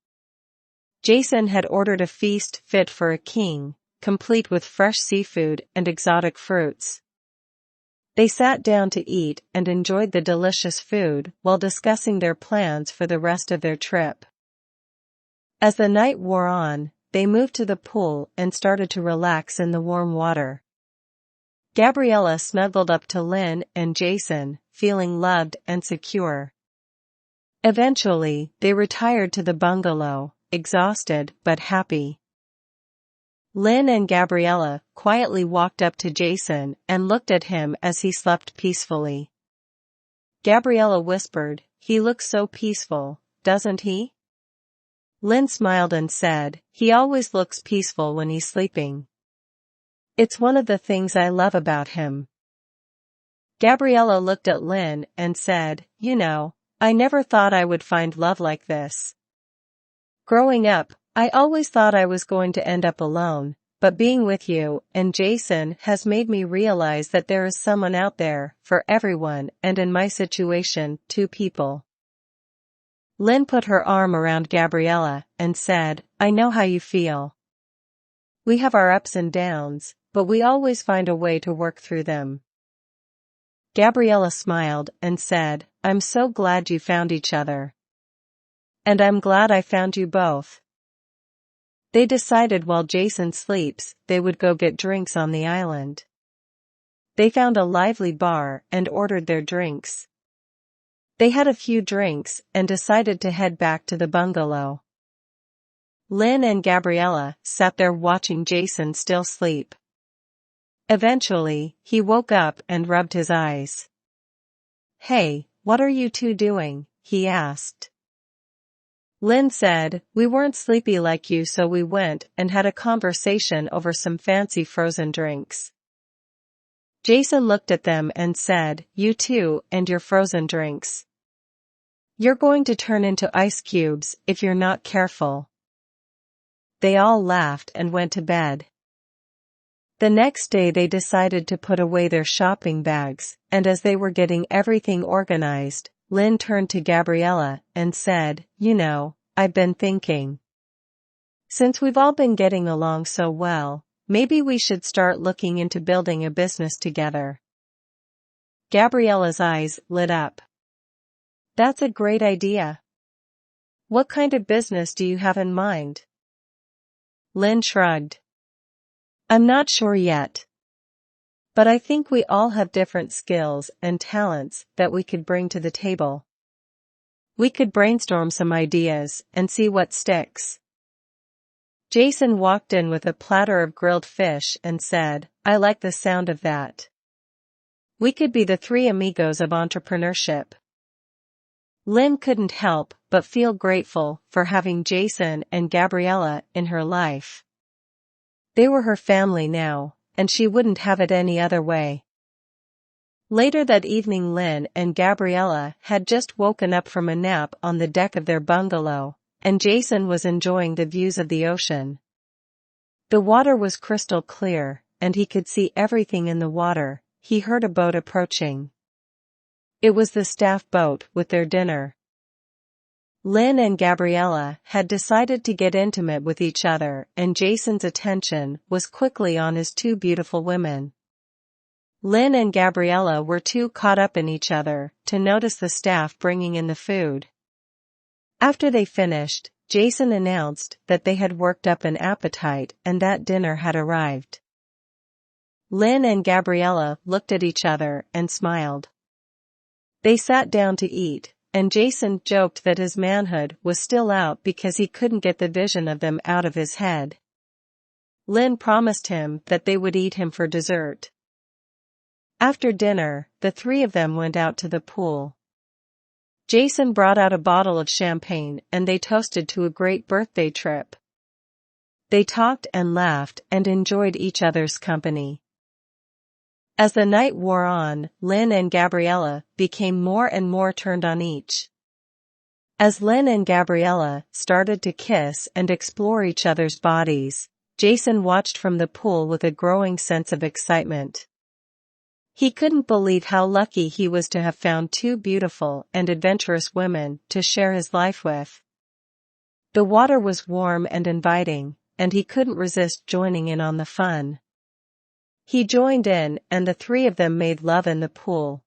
Jason had ordered a feast fit for a king, complete with fresh seafood and exotic fruits. They sat down to eat and enjoyed the delicious food while discussing their plans for the rest of their trip. As the night wore on, they moved to the pool and started to relax in the warm water. Gabriela snuggled up to Lynn and Jason, feeling loved and secure. Eventually, they retired to the bungalow, exhausted but happy. Lynn and Gabriela quietly walked up to Jason and looked at him as he slept peacefully. Gabriela whispered, "He looks so peaceful, doesn't he?" Lynn smiled and said, "He always looks peaceful when he's sleeping. It's one of the things I love about him." Gabriela looked at Lynn and said, "You know, I never thought I would find love like this. Growing up, I always thought I was going to end up alone, but being with you and Jason has made me realize that there is someone out there for everyone, and in my situation, two people." Lynn put her arm around Gabriela and said, "I know how you feel. We have our ups and downs, but we always find a way to work through them." Gabriela smiled and said, "I'm so glad you found each other. And I'm glad I found you both." They decided while Jason sleeps, they would go get drinks on the island. They found a lively bar and ordered their drinks. They had a few drinks and decided to head back to the bungalow. Lynn and Gabriela sat there watching Jason still sleep. Eventually, he woke up and rubbed his eyes. "Hey, what are you two doing?" he asked. Lynn said, "We weren't sleepy like you, so we went and had a conversation over some fancy frozen drinks." Jason looked at them and said, "You two and your frozen drinks. You're going to turn into ice cubes if you're not careful." They all laughed and went to bed. The next day they decided to put away their shopping bags, and as they were getting everything organized, Lynn turned to Gabriela and said, "You know, I've been thinking. Since we've all been getting along so well, maybe we should start looking into building a business together." Gabriela's eyes lit up. "That's a great idea. What kind of business do you have in mind?" Lynn shrugged. "I'm not sure yet. But I think we all have different skills and talents that we could bring to the table. We could brainstorm some ideas and see what sticks." Jason walked in with a platter of grilled fish and said, "I like the sound of that. We could be the three amigos of entrepreneurship." Lynn couldn't help but feel grateful for having Jason and Gabriela in her life. They were her family now, and she wouldn't have it any other way. Later that evening, Lynn and Gabriela had just woken up from a nap on the deck of their bungalow, and Jason was enjoying the views of the ocean. The water was crystal clear, and he could see everything in the water. He heard a boat approaching. It was the staff boat with their dinner. Lynn and Gabriela had decided to get intimate with each other, and Jason's attention was quickly on his two beautiful women. Lynn and Gabriela were too caught up in each other to notice the staff bringing in the food. After they finished, Jason announced that they had worked up an appetite and that dinner had arrived. Lynn and Gabriela looked at each other and smiled. They sat down to eat, and Jason joked that his manhood was still out because he couldn't get the vision of them out of his head. Lynn promised him that they would eat him for dessert. After dinner, the three of them went out to the pool. Jason brought out a bottle of champagne and they toasted to a great birthday trip. They talked and laughed and enjoyed each other's company. As the night wore on, Lynn and Gabriela became more and more turned on each. As Lynn and Gabriela started to kiss and explore each other's bodies, Jason watched from the pool with a growing sense of excitement. He couldn't believe how lucky he was to have found two beautiful and adventurous women to share his life with. The water was warm and inviting, and he couldn't resist joining in on the fun. He joined in and the three of them made love in the pool.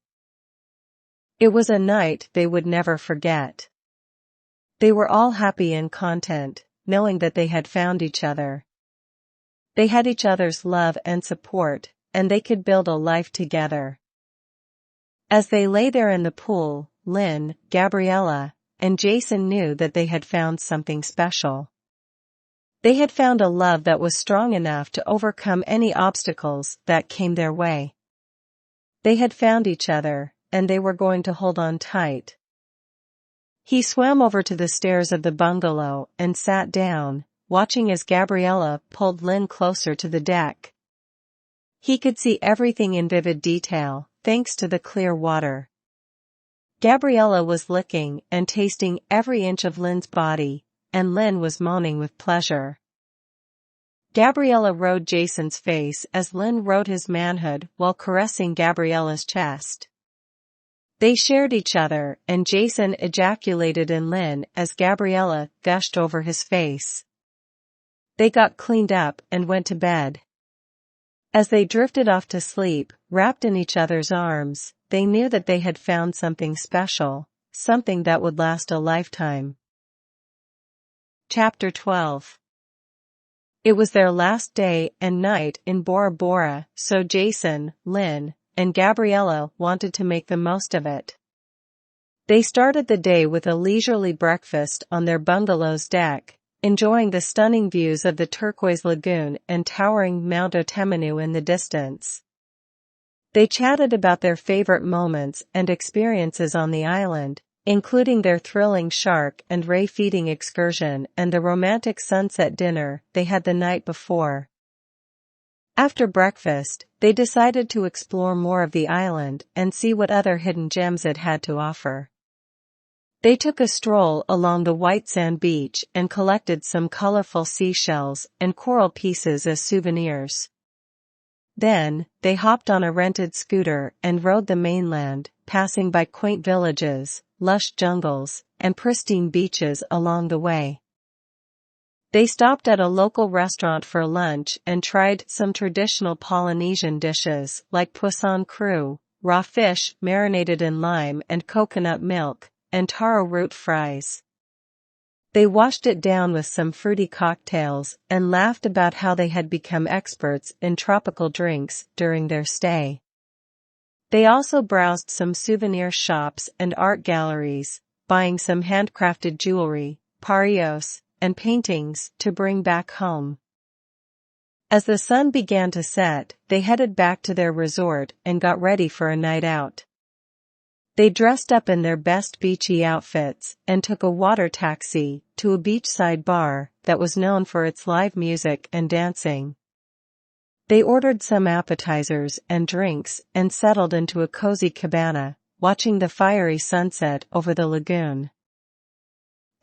It was a night they would never forget. They were all happy and content, knowing that they had found each other. They had each other's love and support, and they could build a life together. As they lay there in the pool, Lynn, Gabriela, and Jason knew that they had found something special. They had found a love that was strong enough to overcome any obstacles that came their way. They had found each other, and they were going to hold on tight. He swam over to the stairs of the bungalow and sat down, watching as Gabriela pulled Lynn closer to the deck. He could see everything in vivid detail, thanks to the clear water. Gabriela was licking and tasting every inch of Lynn's body, and Lynn was moaning with pleasure. Gabriela rode Jason's face as Lynn rode his manhood while caressing Gabriela's chest. They shared each other and Jason ejaculated in Lynn as Gabriela gushed over his face. They got cleaned up and went to bed. As they drifted off to sleep, wrapped in each other's arms, they knew that they had found something special, something that would last a lifetime. Chapter 12. It was their last day and night in Bora Bora, so Jason, Lynn, and Gabriela wanted to make the most of it. They started the day with a leisurely breakfast on their bungalow's deck, enjoying the stunning views of the turquoise lagoon and towering Mount Otemanu in the distance. They chatted about their favorite moments and experiences on the island, including their thrilling shark and ray feeding excursion and the romantic sunset dinner they had the night before. After breakfast, they decided to explore more of the island and see what other hidden gems it had to offer. They took a stroll along the white sand beach and collected some colorful seashells and coral pieces as souvenirs. Then, they hopped on a rented scooter and rode the mainland, passing by quaint villages, lush jungles, and pristine beaches along the way. They stopped at a local restaurant for lunch and tried some traditional Polynesian dishes like poisson cru, raw fish marinated in lime and coconut milk, and taro root fries. They washed it down with some fruity cocktails and laughed about how they had become experts in tropical drinks during their stay. They also browsed some souvenir shops and art galleries, buying some handcrafted jewelry, parios, and paintings to bring back home. As the sun began to set, they headed back to their resort and got ready for a night out. They dressed up in their best beachy outfits and took a water taxi to a beachside bar that was known for its live music and dancing. They ordered some appetizers and drinks and settled into a cozy cabana, watching the fiery sunset over the lagoon.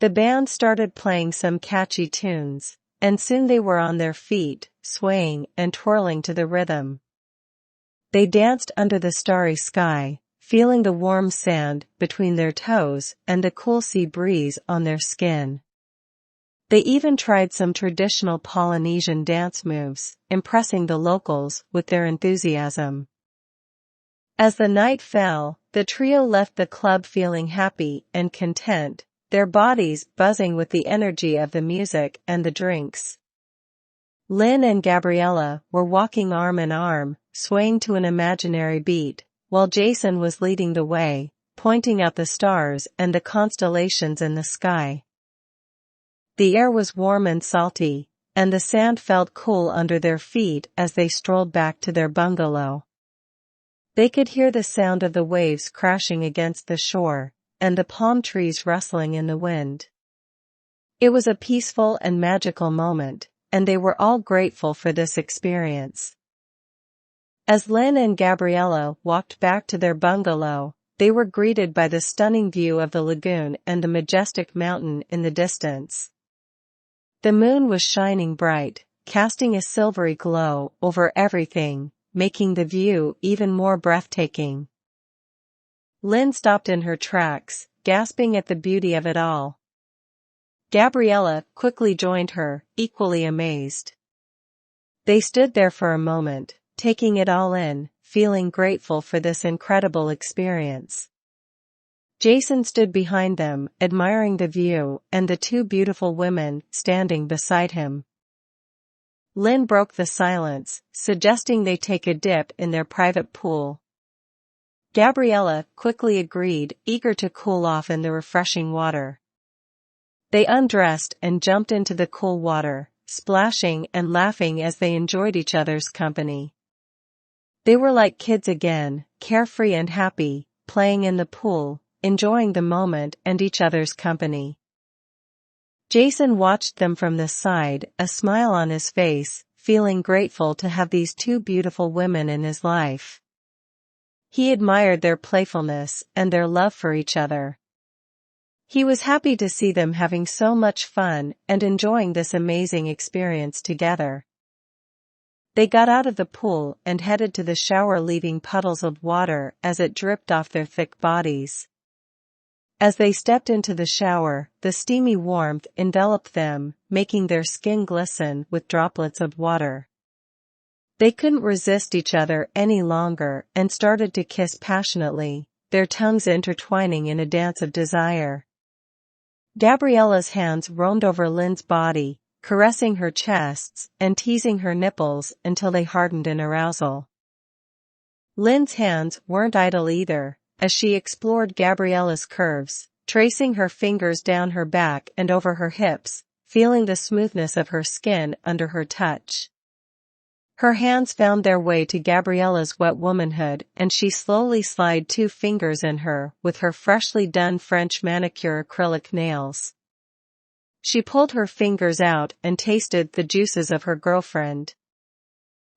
The band started playing some catchy tunes, and soon they were on their feet, swaying and twirling to the rhythm. They danced under the starry sky, feeling the warm sand between their toes and the cool sea breeze on their skin. They even tried some traditional Polynesian dance moves, impressing the locals with their enthusiasm. As the night fell, the trio left the club feeling happy and content, their bodies buzzing with the energy of the music and the drinks. Lynn and Gabriela were walking arm in arm, swaying to an imaginary beat, while Jason was leading the way, pointing out the stars and the constellations in the sky. The air was warm and salty, and the sand felt cool under their feet as they strolled back to their bungalow. They could hear the sound of the waves crashing against the shore, and the palm trees rustling in the wind. It was a peaceful and magical moment, and they were all grateful for this experience. As Lynn and Gabriela walked back to their bungalow, they were greeted by the stunning view of the lagoon and the majestic mountain in the distance. The moon was shining bright, casting a silvery glow over everything, making the view even more breathtaking. Lynn stopped in her tracks, gasping at the beauty of it all. Gabriela quickly joined her, equally amazed. They stood there for a moment, taking it all in, feeling grateful for this incredible experience. Jason stood behind them, admiring the view and the two beautiful women standing beside him. Lynn broke the silence, suggesting they take a dip in their private pool. Gabriela quickly agreed, eager to cool off in the refreshing water. They undressed and jumped into the cool water, splashing and laughing as they enjoyed each other's company. They were like kids again, carefree and happy, playing in the pool, enjoying the moment and each other's company. Jason watched them from the side, a smile on his face, feeling grateful to have these two beautiful women in his life. He admired their playfulness and their love for each other. He was happy to see them having so much fun and enjoying this amazing experience together. They got out of the pool and headed to the shower, leaving puddles of water as it dripped off their thick bodies. As they stepped into the shower, the steamy warmth enveloped them, making their skin glisten with droplets of water. They couldn't resist each other any longer and started to kiss passionately, their tongues intertwining in a dance of desire. Gabriela's hands roamed over Lynn's body, caressing her chests and teasing her nipples until they hardened in arousal. Lynn's hands weren't idle either, as she explored Gabriela's curves, tracing her fingers down her back and over her hips, feeling the smoothness of her skin under her touch. Her hands found their way to Gabriela's wet womanhood, and she slowly slid 2 fingers in her with her freshly done French manicure acrylic nails. She pulled her fingers out and tasted the juices of her girlfriend.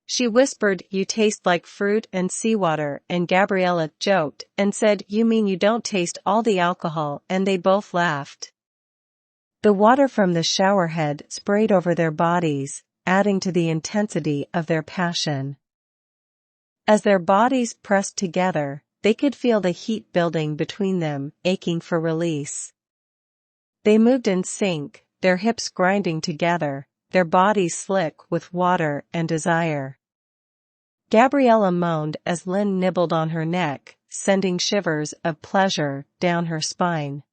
She whispered, "You taste like fruit and seawater," and Gabriela joked and said, "You mean you don't taste all the alcohol?" and they both laughed. The water from the shower head sprayed over their bodies, adding to the intensity of their passion. As their bodies pressed together, they could feel the heat building between them, aching for release. They moved in sync, their hips grinding together, their bodies slick with water and desire. Gabriela moaned as Lynn nibbled on her neck, sending shivers of pleasure down her spine.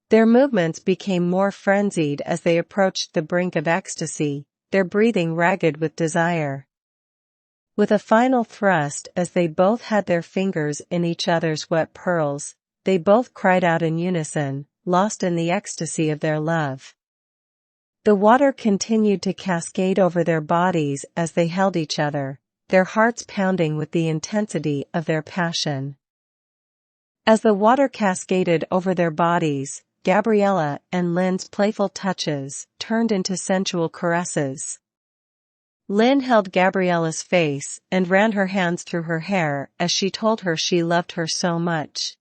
Their movements became more frenzied as they approached the brink of ecstasy, their breathing ragged with desire. With a final thrust as they both had their fingers in each other's wet pearls, they both cried out in unison, lost in the ecstasy of their love. The water continued to cascade over their bodies as they held each other, their hearts pounding with the intensity of their passion. As the water cascaded over their bodies, Gabriela and Lynn's playful touches turned into sensual caresses. Lynn held Gabriela's face and ran her hands through her hair as she told her she loved her so much.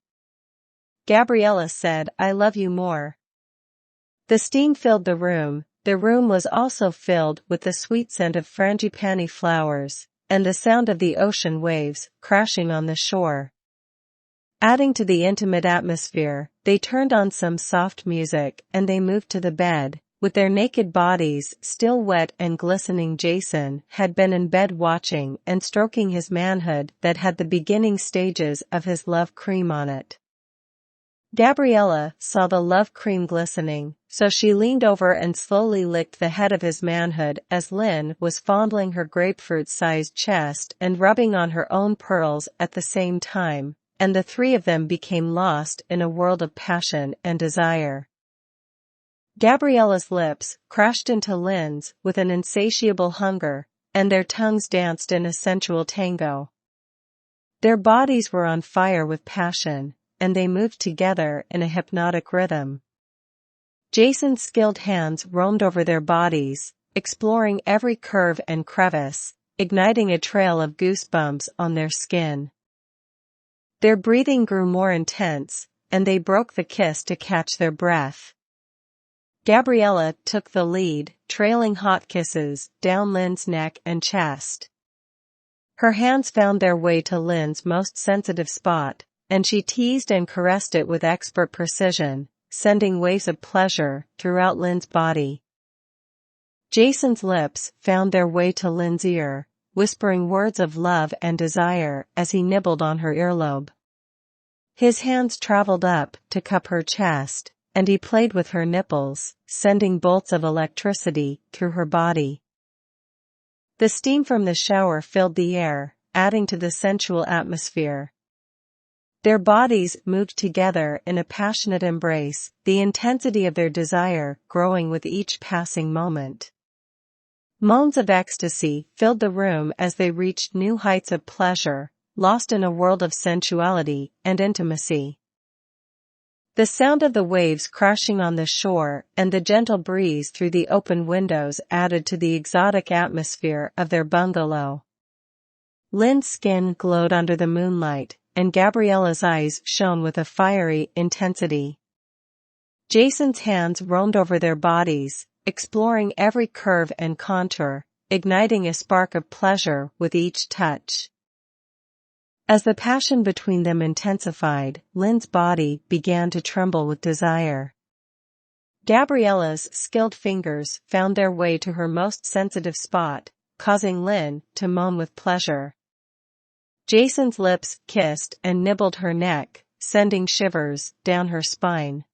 Gabriela said, "I love you more." The steam filled the room. The room was also filled with the sweet scent of frangipani flowers, and the sound of the ocean waves crashing on the shore. Adding to the intimate atmosphere, they turned on some soft music and they moved to the bed, with their naked bodies still wet and glistening. Jason had been in bed watching and stroking his manhood that had the beginning stages of his love cream on it. Gabriela saw the love cream glistening, so she leaned over and slowly licked the head of his manhood as Lynn was fondling her grapefruit-sized chest and rubbing on her own pearls at the same time, and the three of them became lost in a world of passion and desire. Gabriela's lips crashed into Lynn's with an insatiable hunger, and their tongues danced in a sensual tango. Their bodies were on fire with passion, and they moved together in a hypnotic rhythm. Jason's skilled hands roamed over their bodies, exploring every curve and crevice, igniting a trail of goosebumps on their skin. Their breathing grew more intense, and they broke the kiss to catch their breath. Gabriela took the lead, trailing hot kisses down Lynn's neck and chest. Her hands found their way to Lynn's most sensitive spot, and she teased and caressed it with expert precision, sending waves of pleasure throughout Lynn's body. Jason's lips found their way to Lynn's ear, whispering words of love and desire as he nibbled on her earlobe. His hands traveled up to cup her chest, and he played with her nipples, sending bolts of electricity through her body. The steam from the shower filled the air, adding to the sensual atmosphere. Their bodies moved together in a passionate embrace, the intensity of their desire growing with each passing moment. Moans of ecstasy filled the room as they reached new heights of pleasure, lost in a world of sensuality and intimacy. The sound of the waves crashing on the shore and the gentle breeze through the open windows added to the exotic atmosphere of their bungalow. Lynn's skin glowed under the moonlight, and Gabriela's eyes shone with a fiery intensity. Jason's hands roamed over their bodies, exploring every curve and contour, igniting a spark of pleasure with each touch. As the passion between them intensified, Lynn's body began to tremble with desire. Gabriela's skilled fingers found their way to her most sensitive spot, causing Lynn to moan with pleasure. Jason's lips kissed and nibbled her neck, sending shivers down her spine.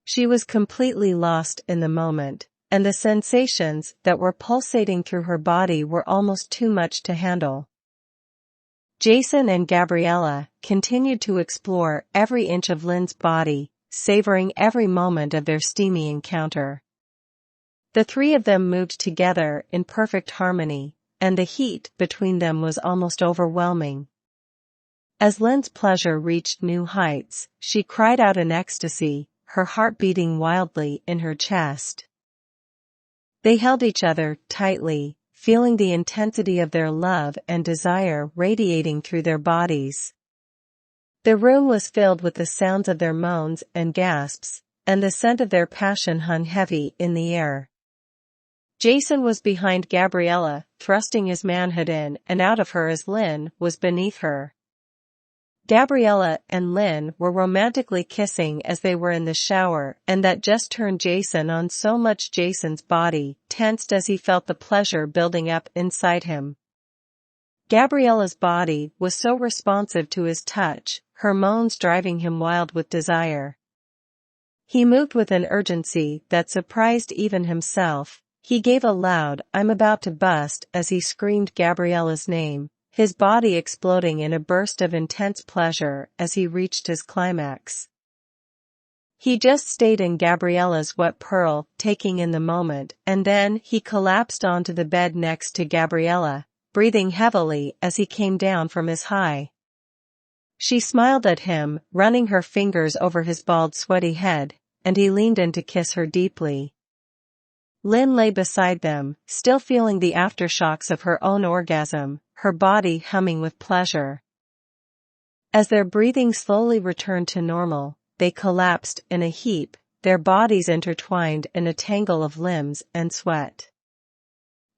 She was completely lost in the moment, and the sensations that were pulsating through her body were almost too much to handle. Jason and Gabriela continued to explore every inch of Lynn's body, savoring every moment of their steamy encounter. The three of them moved together in perfect harmony, and the heat between them was almost overwhelming. As Lynn's pleasure reached new heights, she cried out in ecstasy, her heart beating wildly in her chest. They held each other tightly, feeling the intensity of their love and desire radiating through their bodies. The room was filled with the sounds of their moans and gasps, and the scent of their passion hung heavy in the air. Jason was behind Gabriela, thrusting his manhood in and out of her as Lynn was beneath her. Gabriela and Lynn were romantically kissing as they were in the shower, and that just turned Jason on so much. Jason's body tensed as he felt the pleasure building up inside him. Gabriela's body was so responsive to his touch, her moans driving him wild with desire. He moved with an urgency that surprised even himself. He gave a loud, "I'm about to bust," as he screamed Gabriela's name, his body exploding in a burst of intense pleasure as he reached his climax. He just stayed in Gabriela's wet pearl, taking in the moment, and then he collapsed onto the bed next to Gabriela, breathing heavily as he came down from his high. She smiled at him, running her fingers over his bald, sweaty head, and he leaned in to kiss her deeply. Lynn lay beside them, still feeling the aftershocks of her own orgasm, her body humming with pleasure. As their breathing slowly returned to normal, they collapsed in a heap, their bodies intertwined in a tangle of limbs and sweat.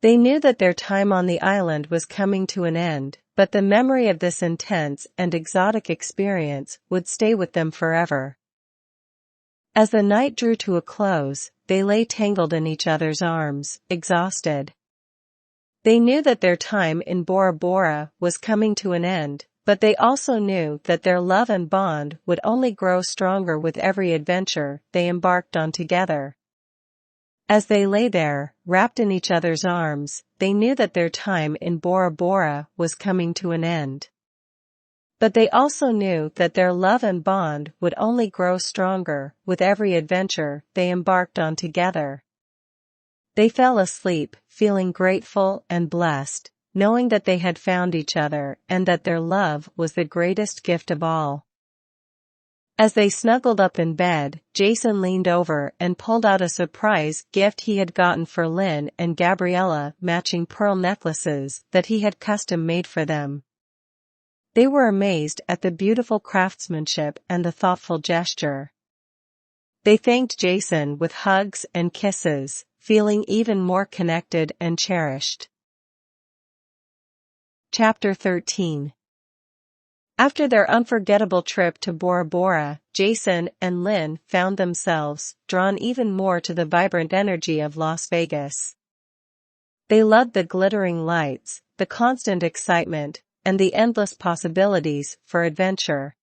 They knew that their time on the island was coming to an end, but the memory of this intense and exotic experience would stay with them forever. As the night drew to a close, they lay tangled in each other's arms, exhausted. They knew that their time in Bora Bora was coming to an end, But they also knew that their love and bond would only grow stronger with every adventure they embarked on together. As they lay there, wrapped in each other's arms, they knew that their time in Bora Bora was coming to an end. But they also knew that their love and bond would only grow stronger with every adventure they embarked on together. They fell asleep, feeling grateful and blessed, knowing that they had found each other and that their love was the greatest gift of all. As they snuggled up in bed, Jason leaned over and pulled out a surprise gift he had gotten for Lynn and Gabriela, matching pearl necklaces that he had custom made for them. They were amazed at the beautiful craftsmanship and the thoughtful gesture. They thanked Jason with hugs and kisses, feeling even more connected and cherished. Chapter 13. After their unforgettable trip to Bora Bora, Jason and Lynn found themselves drawn even more to the vibrant energy of Las Vegas. They loved the glittering lights, the constant excitement, and the endless possibilities for adventure.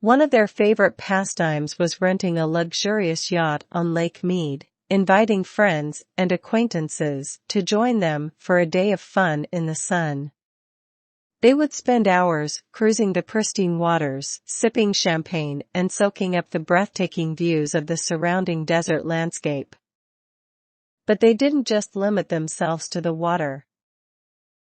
One of their favorite pastimes was renting a luxurious yacht on Lake Mead, inviting friends and acquaintances to join them for a day of fun in the sun. They would spend hours cruising the pristine waters, sipping champagne and soaking up the breathtaking views of the surrounding desert landscape. But they didn't just limit themselves to the water.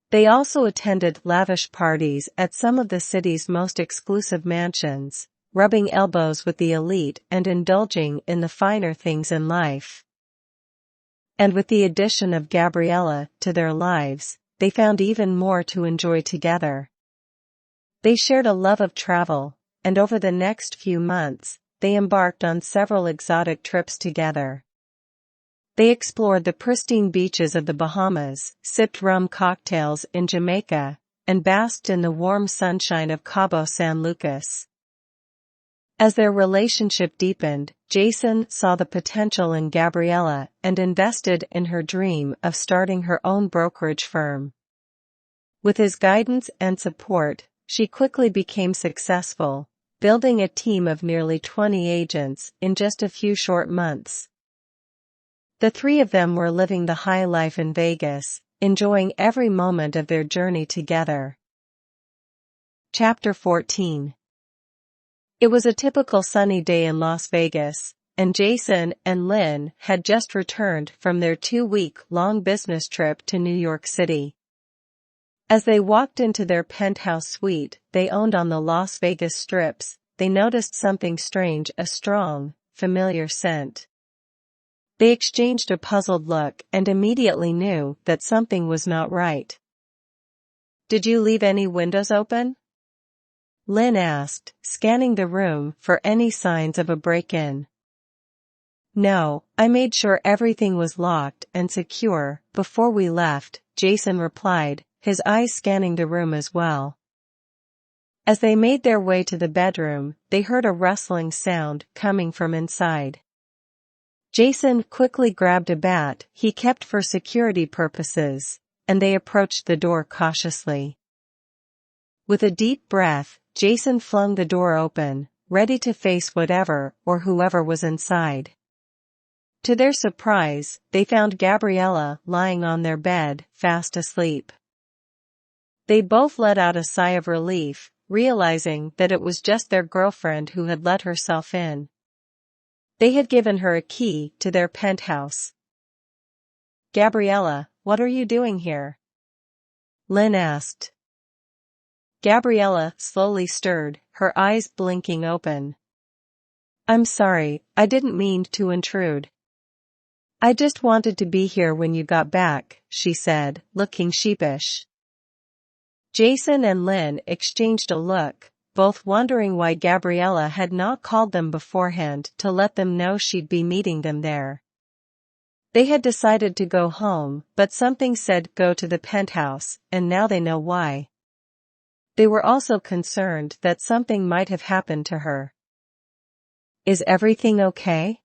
They also attended lavish parties at some of the city's most exclusive mansions, rubbing elbows with the elite and indulging in the finer things in life. And with the addition of Gabriela to their lives, they found even more to enjoy together. They shared a love of travel, and over the next few months, they embarked on several exotic trips together. They explored the pristine beaches of the Bahamas, sipped rum cocktails in Jamaica, and basked in the warm sunshine of Cabo San Lucas. As their relationship deepened, Jason saw the potential in Gabriela and invested in her dream of starting her own brokerage firm. With his guidance and support, she quickly became successful, building a team of nearly 20 agents in just a few short months. The three of them were living the high life in Vegas, enjoying every moment of their journey together. Chapter 14. It was a typical sunny day in Las Vegas, and Jason and Lynn had just returned from their 2-week-long business trip to New York City. As they walked into their penthouse suite they owned on the Las Vegas strips, they noticed something strange, a strong, familiar scent. They exchanged a puzzled look and immediately knew that something was not right. "Did you leave any windows open?" Lynn asked, scanning the room for any signs of a break-in. "No, I made sure everything was locked and secure before we left," Jason replied, his eyes scanning the room as well. As they made their way to the bedroom, they heard a rustling sound coming from inside. Jason quickly grabbed a bat he kept for security purposes, and they approached the door cautiously. With a deep breath, Jason flung the door open, ready to face whatever or whoever was inside. To their surprise, they found Gabriela lying on their bed, fast asleep. They both let out a sigh of relief, realizing that it was just their girlfriend who had let herself in. They had given her a key to their penthouse. "Gabriela, what are you doing here?" Lynn asked. Gabriela slowly stirred, her eyes blinking open. "I'm sorry, I didn't mean to intrude. I just wanted to be here when you got back," she said, looking sheepish. Jason and Lynn exchanged a look, both wondering why Gabriela had not called them beforehand to let them know she'd be meeting them there. They had decided to go home, but something said go to the penthouse, and now they know why. They were also concerned that something might have happened to her. "Is everything okay?"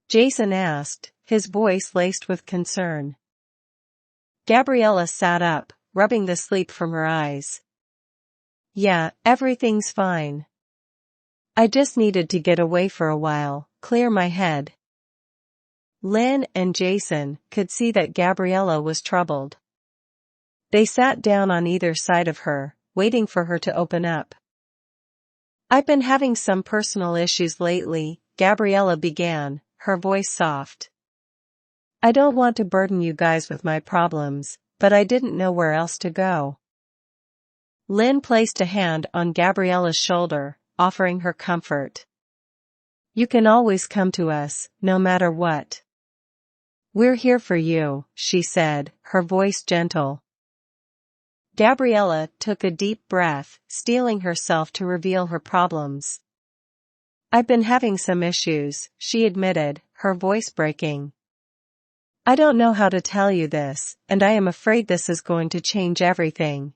Jason asked, his voice laced with concern. Gabriela sat up, rubbing the sleep from her eyes. Yeah, everything's fine. I just needed to get away for a while, clear my head. Lynn and Jason could see that Gabriela was troubled. They sat down on either side of her, waiting for her to open up. I've been having some personal issues lately, Gabriela began, her voice soft. I don't want to burden you guys with my problems, but I didn't know where else to go. Lynn placed a hand on Gabriela's shoulder, offering her comfort. You can always come to us, no matter what. We're here for you, she said, her voice gentle. Gabriela took a deep breath, steeling herself to reveal her problems. I've been having some issues, she admitted, her voice breaking. I don't know how to tell you this, and I am afraid this is going to change everything.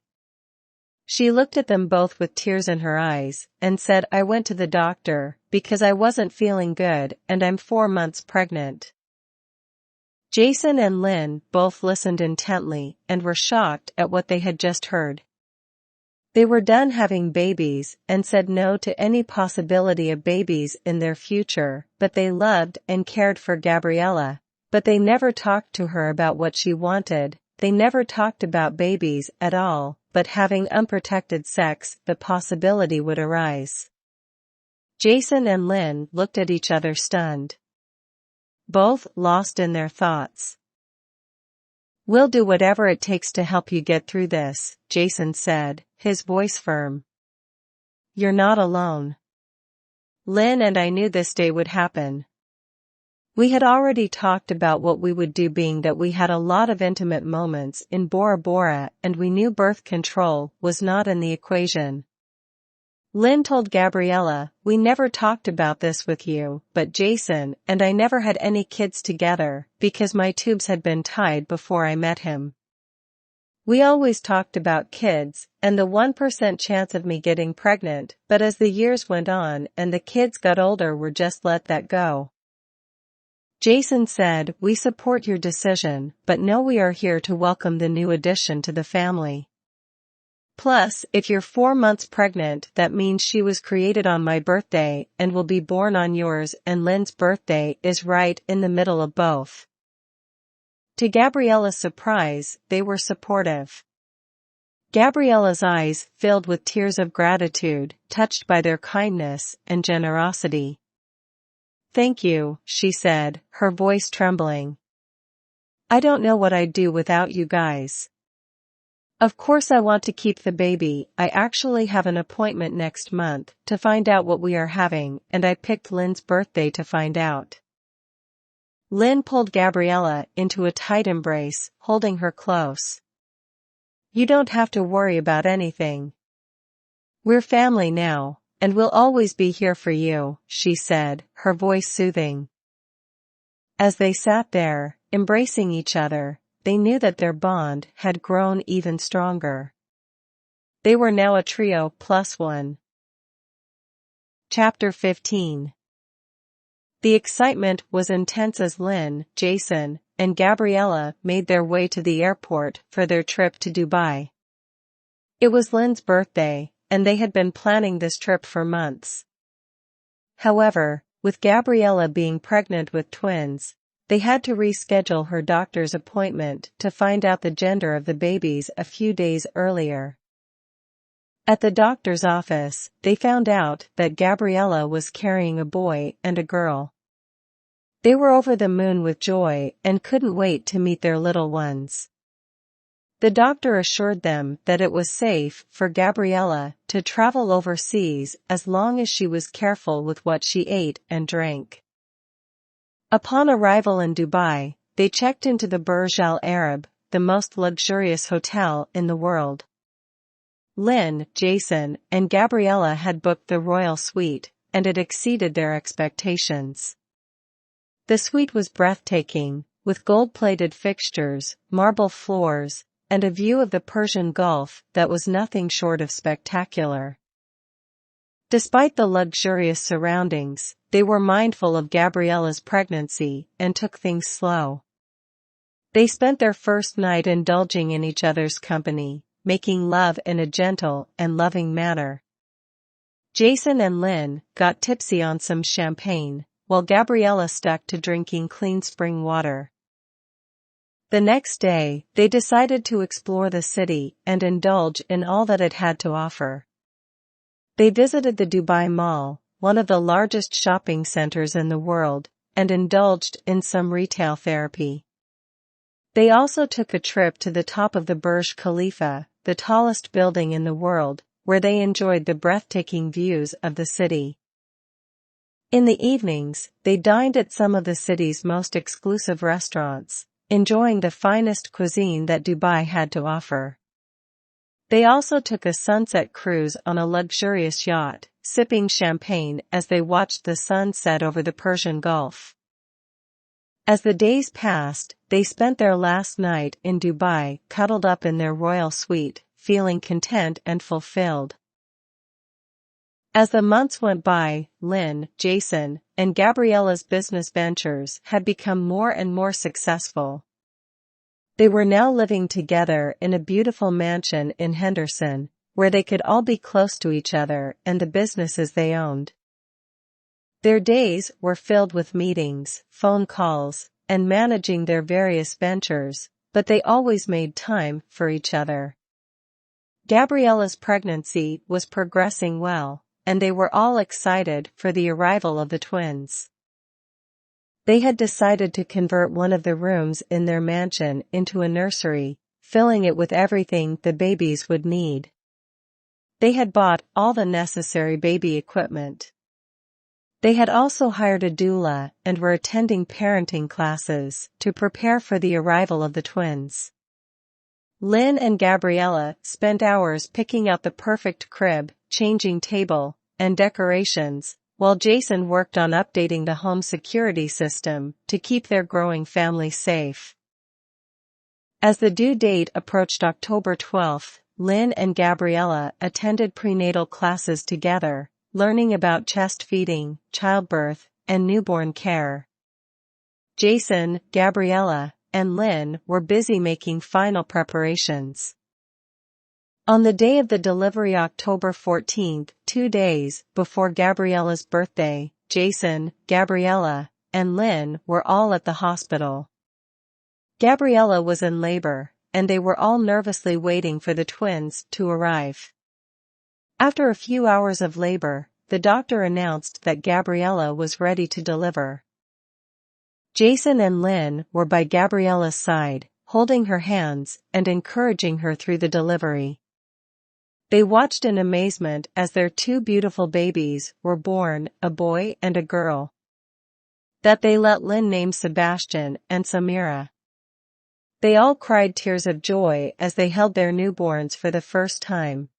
She looked at them both with tears in her eyes, and said, I went to the doctor, because I wasn't feeling good, and I'm 4 months pregnant. Jason and Lynn both listened intently and were shocked at what they had just heard. They were done having babies and said no to any possibility of babies in their future, but they loved and cared for Gabriela, but they never talked to her about what she wanted. They never talked about babies at all, but having unprotected sex, the possibility would arise. Jason and Lynn looked at each other stunned. Both lost in their thoughts. We'll do whatever it takes to help you get through this, Jason said, his voice firm. You're not alone. Lynn and I knew this day would happen. We had already talked about what we would do, being that we had a lot of intimate moments in Bora Bora, and we knew birth control was not in the equation. Lynn told Gabriela, we never talked about this with you, but Jason and I never had any kids together, because my tubes had been tied before I met him. We always talked about kids, and the 1% chance of me getting pregnant, but as the years went on and the kids got older, we just let that go. Jason said, we support your decision, but know we are here to welcome the new addition to the family. Plus, if you're 4 months pregnant, that means she was created on my birthday and will be born on yours, and Lynn's birthday is right in the middle of both. To Gabriela's surprise, they were supportive. Gabriela's eyes filled with tears of gratitude, touched by their kindness and generosity. Thank you, she said, her voice trembling. I don't know what I'd do without you guys. Of course I want to keep the baby. I actually have an appointment next month to find out what we are having, and I picked Lynn's birthday to find out. Lynn pulled Gabriela into a tight embrace, holding her close. You don't have to worry about anything. We're family now, and we'll always be here for you, she said, her voice soothing. As they sat there, embracing each other, they knew that their bond had grown even stronger. They were now a trio plus one. Chapter 15. The excitement was intense as Lynn, Jason, and Gabriela made their way to the airport for their trip to Dubai. It was Lynn's birthday, and they had been planning this trip for months. However, with Gabriela being pregnant with twins, they had to reschedule her doctor's appointment to find out the gender of the babies a few days earlier. At the doctor's office, they found out that Gabriela was carrying a boy and a girl. They were over the moon with joy and couldn't wait to meet their little ones. The doctor assured them that it was safe for Gabriela to travel overseas as long as she was careful with what she ate and drank. Upon arrival in Dubai, they checked into the Burj Al Arab, the most luxurious hotel in the world. Lynn, Jason, and Gabriela had booked the royal suite, and it exceeded their expectations. The suite was breathtaking, with gold-plated fixtures, marble floors, and a view of the Persian Gulf that was nothing short of spectacular. Despite the luxurious surroundings, they were mindful of Gabriela's pregnancy and took things slow. They spent their first night indulging in each other's company, making love in a gentle and loving manner. Jason and Lynn got tipsy on some champagne, while Gabriela stuck to drinking clean spring water. The next day, they decided to explore the city and indulge in all that it had to offer. They visited the Dubai Mall, one of the largest shopping centers in the world, and indulged in some retail therapy. They also took a trip to the top of the Burj Khalifa, the tallest building in the world, where they enjoyed the breathtaking views of the city. In the evenings, they dined at some of the city's most exclusive restaurants, enjoying the finest cuisine that Dubai had to offer. They also took a sunset cruise on a luxurious yacht, sipping champagne as they watched the sun set over the Persian Gulf. As the days passed, they spent their last night in Dubai cuddled up in their royal suite, feeling content and fulfilled. As the months went by, Lynn, Jason, and Gabriela's business ventures had become more and more successful. They were now living together in a beautiful mansion in Henderson, where they could all be close to each other and the businesses they owned. Their days were filled with meetings, phone calls, and managing their various ventures, but they always made time for each other. Gabriela's pregnancy was progressing well, and they were all excited for the arrival of the twins. They had decided to convert one of the rooms in their mansion into a nursery, filling it with everything the babies would need. They had bought all the necessary baby equipment. They had also hired a doula and were attending parenting classes to prepare for the arrival of the twins. Lynn and Gabriela spent hours picking out the perfect crib, changing table, and decorations, while Jason worked on updating the home security system to keep their growing family safe. As the due date approached October 12th, Lynn and Gabriela attended prenatal classes together, learning about chest feeding, childbirth, and newborn care. Jason, Gabriela, and Lynn were busy making final preparations. On the day of the delivery, October 14th, 2 days before Gabriela's birthday, Jason, Gabriela, and Lynn were all at the hospital. Gabriela was in labor, and they were all nervously waiting for the twins to arrive. After a few hours of labor, the doctor announced that Gabriela was ready to deliver. Jason and Lynn were by Gabriela's side, holding her hands and encouraging her through the delivery. They watched in amazement as their 2 beautiful babies were born, a boy and a girl. That they let Lynn name Sebastian and Samira. They all cried tears of joy as they held their newborns for the first time.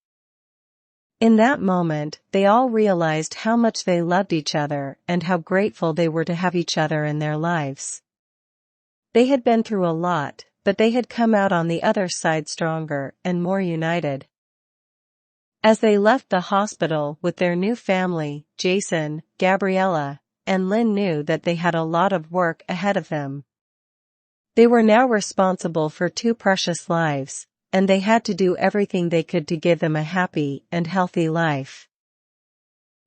In that moment, they all realized how much they loved each other and how grateful they were to have each other in their lives. They had been through a lot, but they had come out on the other side stronger and more united. As they left the hospital with their new family, Jason, Gabriela, and Lynn knew that they had a lot of work ahead of them. They were now responsible for 2 precious lives, and they had to do everything they could to give them a happy and healthy life.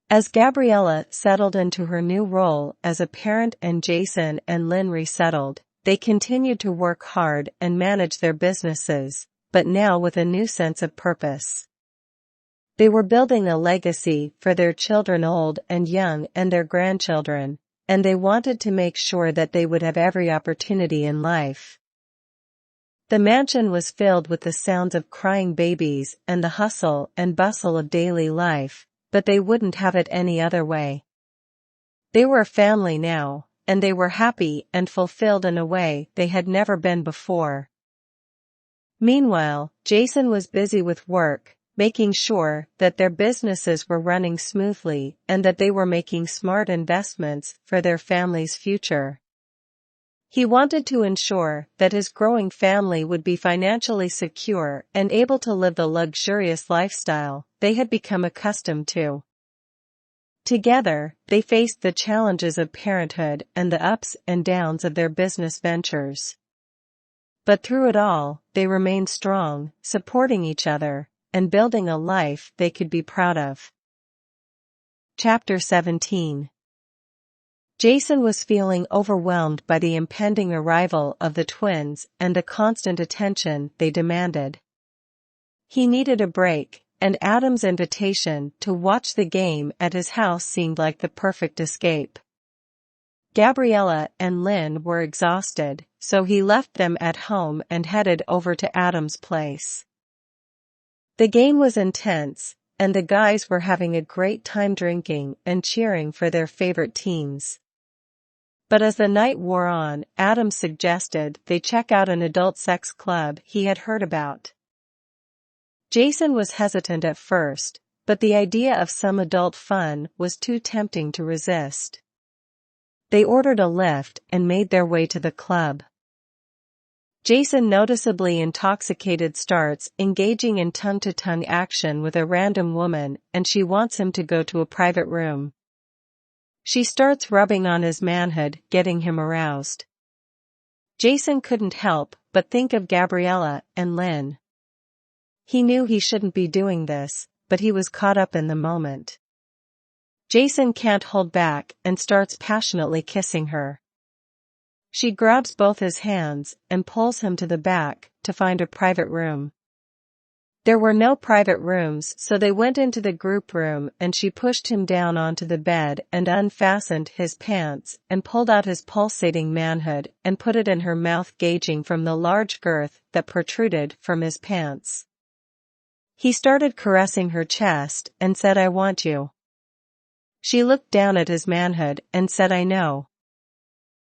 As Gabriela settled into her new role as a parent and Jason and Lynn resettled, they continued to work hard and manage their businesses, but now with a new sense of purpose. They were building a legacy for their children old and young and their grandchildren, and they wanted to make sure that they would have every opportunity in life. The mansion was filled with the sounds of crying babies and the hustle and bustle of daily life, but they wouldn't have it any other way. They were a family now, and they were happy and fulfilled in a way they had never been before. Meanwhile, Jason was busy with work, making sure that their businesses were running smoothly and that they were making smart investments for their family's future. He wanted to ensure that his growing family would be financially secure and able to live the luxurious lifestyle they had become accustomed to. Together, they faced the challenges of parenthood and the ups and downs of their business ventures. But through it all, they remained strong, supporting each other, and building a life they could be proud of. Chapter 17. Jason was feeling overwhelmed by the impending arrival of the twins and the constant attention they demanded. He needed a break, and Adam's invitation to watch the game at his house seemed like the perfect escape. Gabriela and Lynn were exhausted, so he left them at home and headed over to Adam's place. The game was intense, and the guys were having a great time drinking and cheering for their favorite teams. But as the night wore on, Adam suggested they check out an adult sex club he had heard about. Jason was hesitant at first, but the idea of some adult fun was too tempting to resist. They ordered a lift and made their way to the club. Jason, noticeably intoxicated, starts engaging in tongue-to-tongue action with a random woman, and she wants him to go to a private room. She starts rubbing on his manhood, getting him aroused. Jason couldn't help but think of Gabriela and Lynn. He knew he shouldn't be doing this, but he was caught up in the moment. Jason can't hold back and starts passionately kissing her. She grabs both his hands and pulls him to the back to find a private room. There were no private rooms, so they went into the group room, and she pushed him down onto the bed and unfastened his pants and pulled out his pulsating manhood and put it in her mouth, gauging from the large girth that protruded from his pants. He started caressing her chest and said, "I want you." She looked down at his manhood and said, "I know."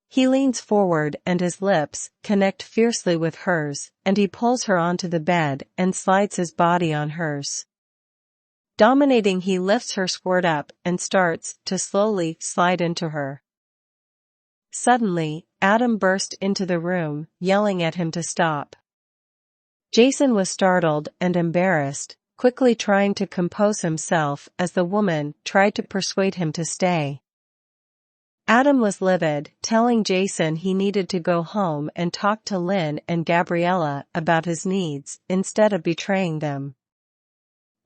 He leans forward and his lips connect fiercely with hers, and he pulls her onto the bed and slides his body on hers. Dominating, he lifts her squirt up and starts to slowly slide into her. Suddenly, Adam burst into the room, yelling at him to stop. Jason was startled and embarrassed, quickly trying to compose himself as the woman tried to persuade him to stay. Adam was livid, telling Jason he needed to go home and talk to Lynn and Gabriela about his needs instead of betraying them.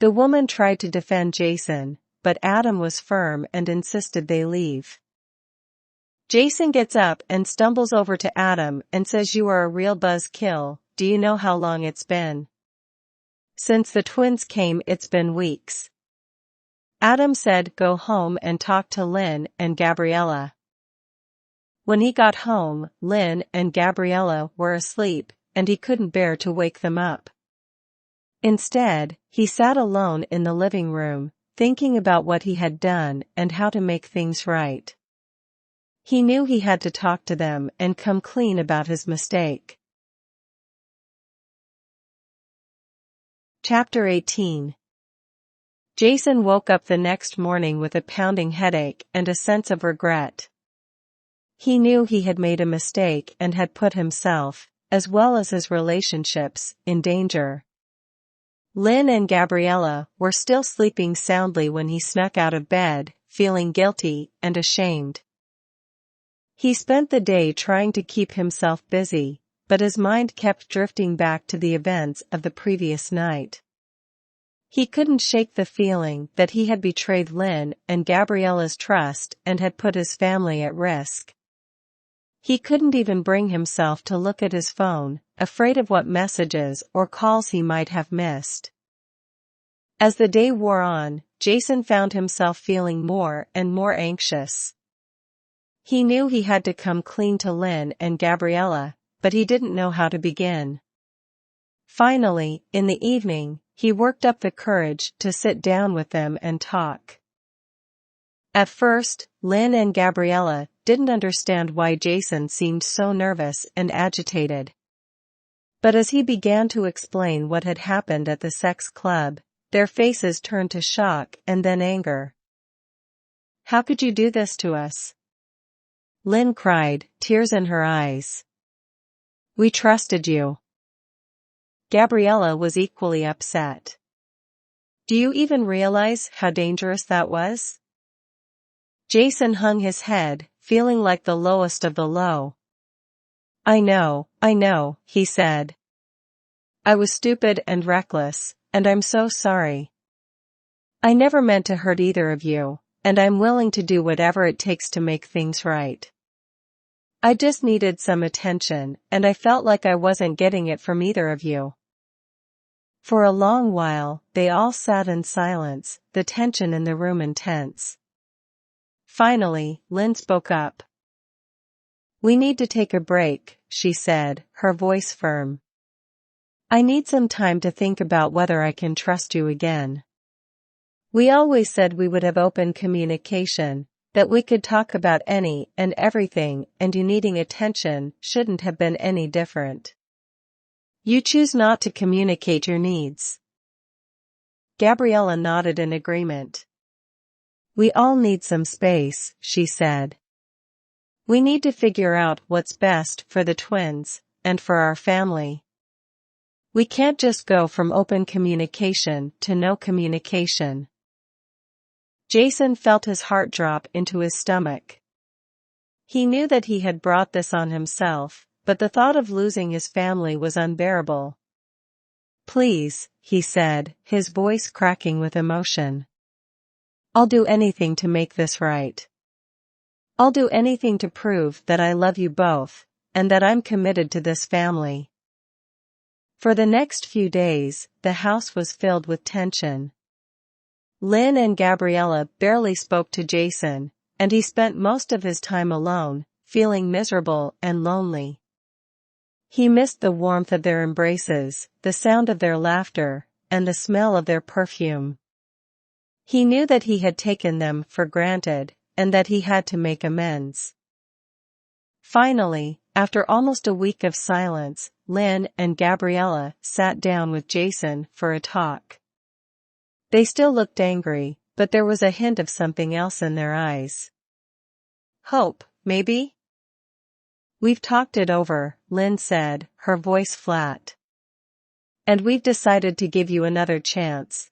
The woman tried to defend Jason, but Adam was firm and insisted they leave. Jason gets up and stumbles over to Adam and says, "You are a real buzzkill. Do you know how long it's been?" "Since the twins came, it's been weeks." Adam said, "Go home and talk to Lynn and Gabriela." When he got home, Lynn and Gabriela were asleep, and he couldn't bear to wake them up. Instead, he sat alone in the living room, thinking about what he had done and how to make things right. He knew he had to talk to them and come clean about his mistake. Chapter 18. Jason woke up the next morning with a pounding headache and a sense of regret. He knew he had made a mistake and had put himself, as well as his relationships, in danger. Lynn and Gabriela were still sleeping soundly when he snuck out of bed, feeling guilty and ashamed. He spent the day trying to keep himself busy, but his mind kept drifting back to the events of the previous night. He couldn't shake the feeling that he had betrayed Lynn and Gabriela's trust and had put his family at risk. He couldn't even bring himself to look at his phone, afraid of what messages or calls he might have missed. As the day wore on, Jason found himself feeling more and more anxious. He knew he had to come clean to Lynn and Gabriela, but he didn't know how to begin. Finally, in the evening, he worked up the courage to sit down with them and talk. At first, Lynn and Gabriela didn't understand why Jason seemed so nervous and agitated. But as he began to explain what had happened at the sex club, their faces turned to shock and then anger. "How could you do this to us?" Lynn cried, tears in her eyes. "We trusted you." Gabriela was equally upset. "Do you even realize how dangerous that was?" Jason hung his head, feeling like the lowest of the low. I know, he said. I was stupid and reckless, and I'm so sorry. I never meant to hurt either of you, and I'm willing to do whatever it takes to make things right. I just needed some attention, and I felt like I wasn't getting it from either of you. For a long while, they all sat in silence, the tension in the room intense. Finally, Lynn spoke up. We need to take a break, she said, her voice firm. I need some time to think about whether I can trust you again. We always said we would have open communication, that we could talk about any and everything, and you needing attention shouldn't have been any different. You choose not to communicate your needs. Gabriela nodded in agreement. We all need some space, she said. We need to figure out what's best for the twins, and for our family. We can't just go from open communication to no communication. Jason felt his heart drop into his stomach. He knew that he had brought this on himself, but the thought of losing his family was unbearable. Please, he said, his voice cracking with emotion. I'll do anything to make this right. I'll do anything to prove that I love you both, and that I'm committed to this family. For the next few days, the house was filled with tension. Lynn and Gabriela barely spoke to Jason, and he spent most of his time alone, feeling miserable and lonely. He missed the warmth of their embraces, the sound of their laughter, and the smell of their perfume. He knew that he had taken them for granted, and that he had to make amends. Finally, after almost a week of silence, Lynn and Gabriela sat down with Jason for a talk. They still looked angry, but there was a hint of something else in their eyes. Hope, maybe? We've talked it over, Lynn said, her voice flat. And we've decided to give you another chance.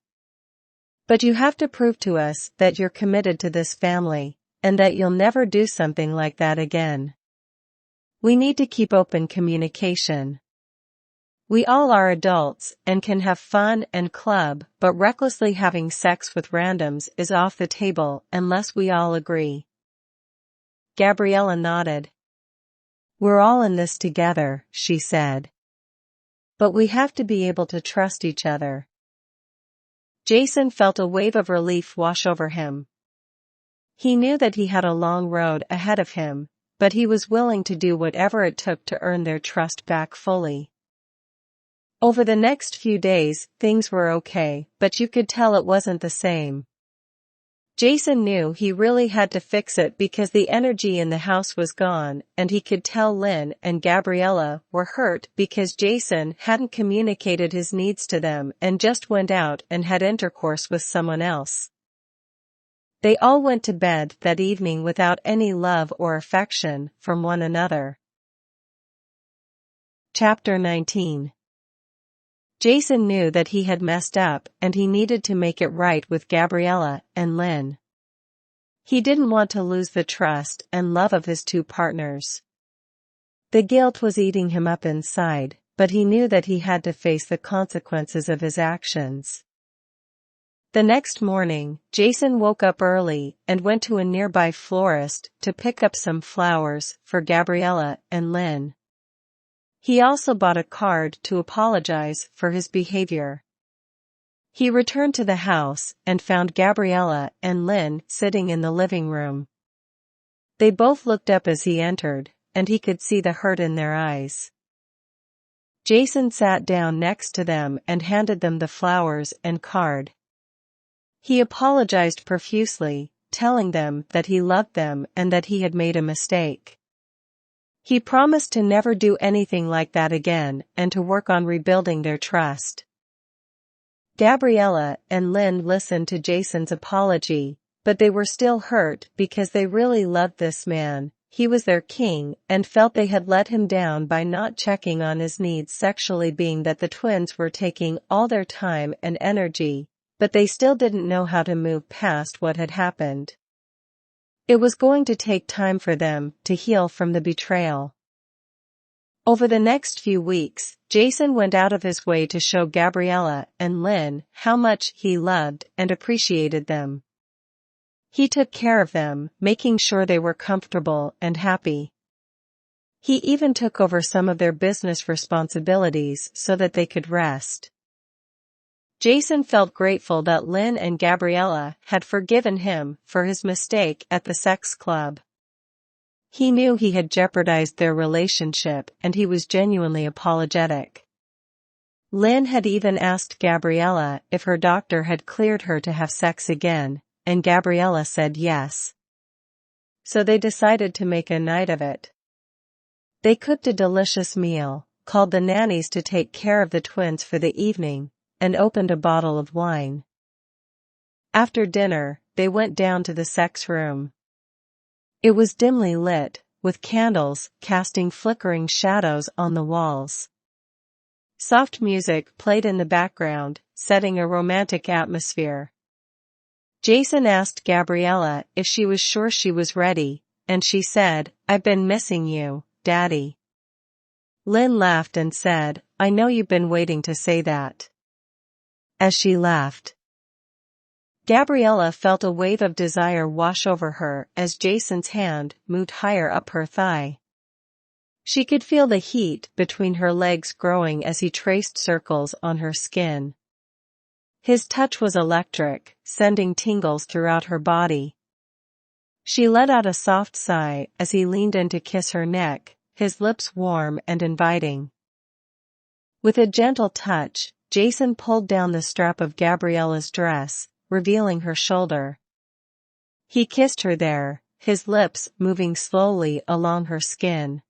But you have to prove to us that you're committed to this family, and that you'll never do something like that again. We need to keep open communication. We all are adults and can have fun and club, but recklessly having sex with randoms is off the table unless we all agree. Gabriela nodded. We're all in this together, she said. But we have to be able to trust each other. Jason felt a wave of relief wash over him. He knew that he had a long road ahead of him, but he was willing to do whatever it took to earn their trust back fully. Over the next few days, things were okay, but you could tell it wasn't the same. Jason knew he really had to fix it because the energy in the house was gone, and he could tell Lynn and Gabriela were hurt because Jason hadn't communicated his needs to them and just went out and had intercourse with someone else. They all went to bed that evening without any love or affection from one another. Chapter 19. Jason knew that he had messed up and he needed to make it right with Gabriela and Lynn. He didn't want to lose the trust and love of his two partners. The guilt was eating him up inside, but he knew that he had to face the consequences of his actions. The next morning, Jason woke up early and went to a nearby florist to pick up some flowers for Gabriela and Lynn. He also bought a card to apologize for his behavior. He returned to the house and found Gabriela and Lynn sitting in the living room. They both looked up as he entered, and he could see the hurt in their eyes. Jason sat down next to them and handed them the flowers and card. He apologized profusely, telling them that he loved them and that he had made a mistake. He promised to never do anything like that again and to work on rebuilding their trust. Gabriela and Lynn listened to Jason's apology, but they were still hurt because they really loved this man. He was their king and felt they had let him down by not checking on his needs sexually, being that the twins were taking all their time and energy, but they still didn't know how to move past what had happened. It was going to take time for them to heal from the betrayal. Over the next few weeks, Jason went out of his way to show Gabriela and Lynn how much he loved and appreciated them. He took care of them, making sure they were comfortable and happy. He even took over some of their business responsibilities so that they could rest. Jason felt grateful that Lynn and Gabriela had forgiven him for his mistake at the sex club. He knew he had jeopardized their relationship and he was genuinely apologetic. Lynn had even asked Gabriela if her doctor had cleared her to have sex again, and Gabriela said yes. So they decided to make a night of it. They cooked a delicious meal, called the nannies to take care of the twins for the evening, and opened a bottle of wine. After dinner, they went down to the sex room. It was dimly lit, with candles casting flickering shadows on the walls. Soft music played in the background, setting a romantic atmosphere. Jason asked Gabriela if she was sure she was ready, and she said, "I've been missing you, Daddy." Lynn laughed and said, "I know you've been waiting to say that." As she laughed, Gabriela felt a wave of desire wash over her as Jason's hand moved higher up her thigh. She could feel the heat between her legs growing as he traced circles on her skin. His touch was electric, sending tingles throughout her body. She let out a soft sigh as he leaned in to kiss her neck, his lips warm and inviting. With a gentle touch, Jason pulled down the strap of Gabriela's dress, revealing her shoulder. He kissed her there, his lips moving slowly along her skin.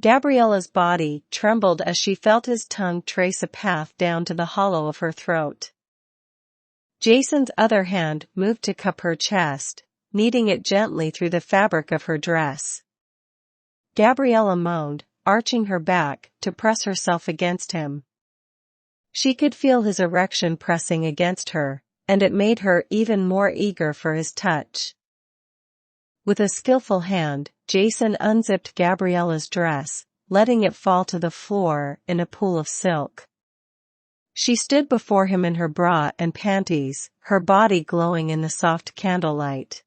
Gabriela's body trembled as she felt his tongue trace a path down to the hollow of her throat. Jason's other hand moved to cup her chest, kneading it gently through the fabric of her dress. Gabriela moaned, arching her back to press herself against him. She could feel his erection pressing against her, and it made her even more eager for his touch. With a skillful hand, Jason unzipped Gabriela's dress, letting it fall to the floor in a pool of silk. She stood before him in her bra and panties, her body glowing in the soft candlelight.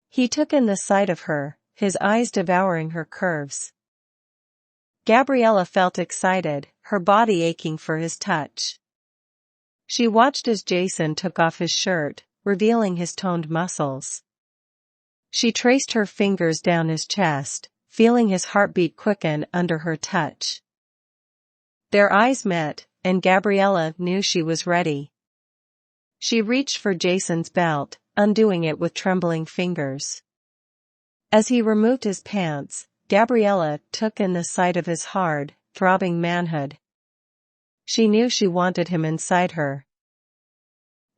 He took in the sight of her, his eyes devouring her curves. Gabriela felt excited, her body aching for his touch. She watched as Jason took off his shirt, revealing his toned muscles. She traced her fingers down his chest, feeling his heartbeat quicken under her touch. Their eyes met, and Gabriela knew she was ready. She reached for Jason's belt, undoing it with trembling fingers. As he removed his pants, Gabriela took in the sight of his hard, throbbing manhood. She knew she wanted him inside her.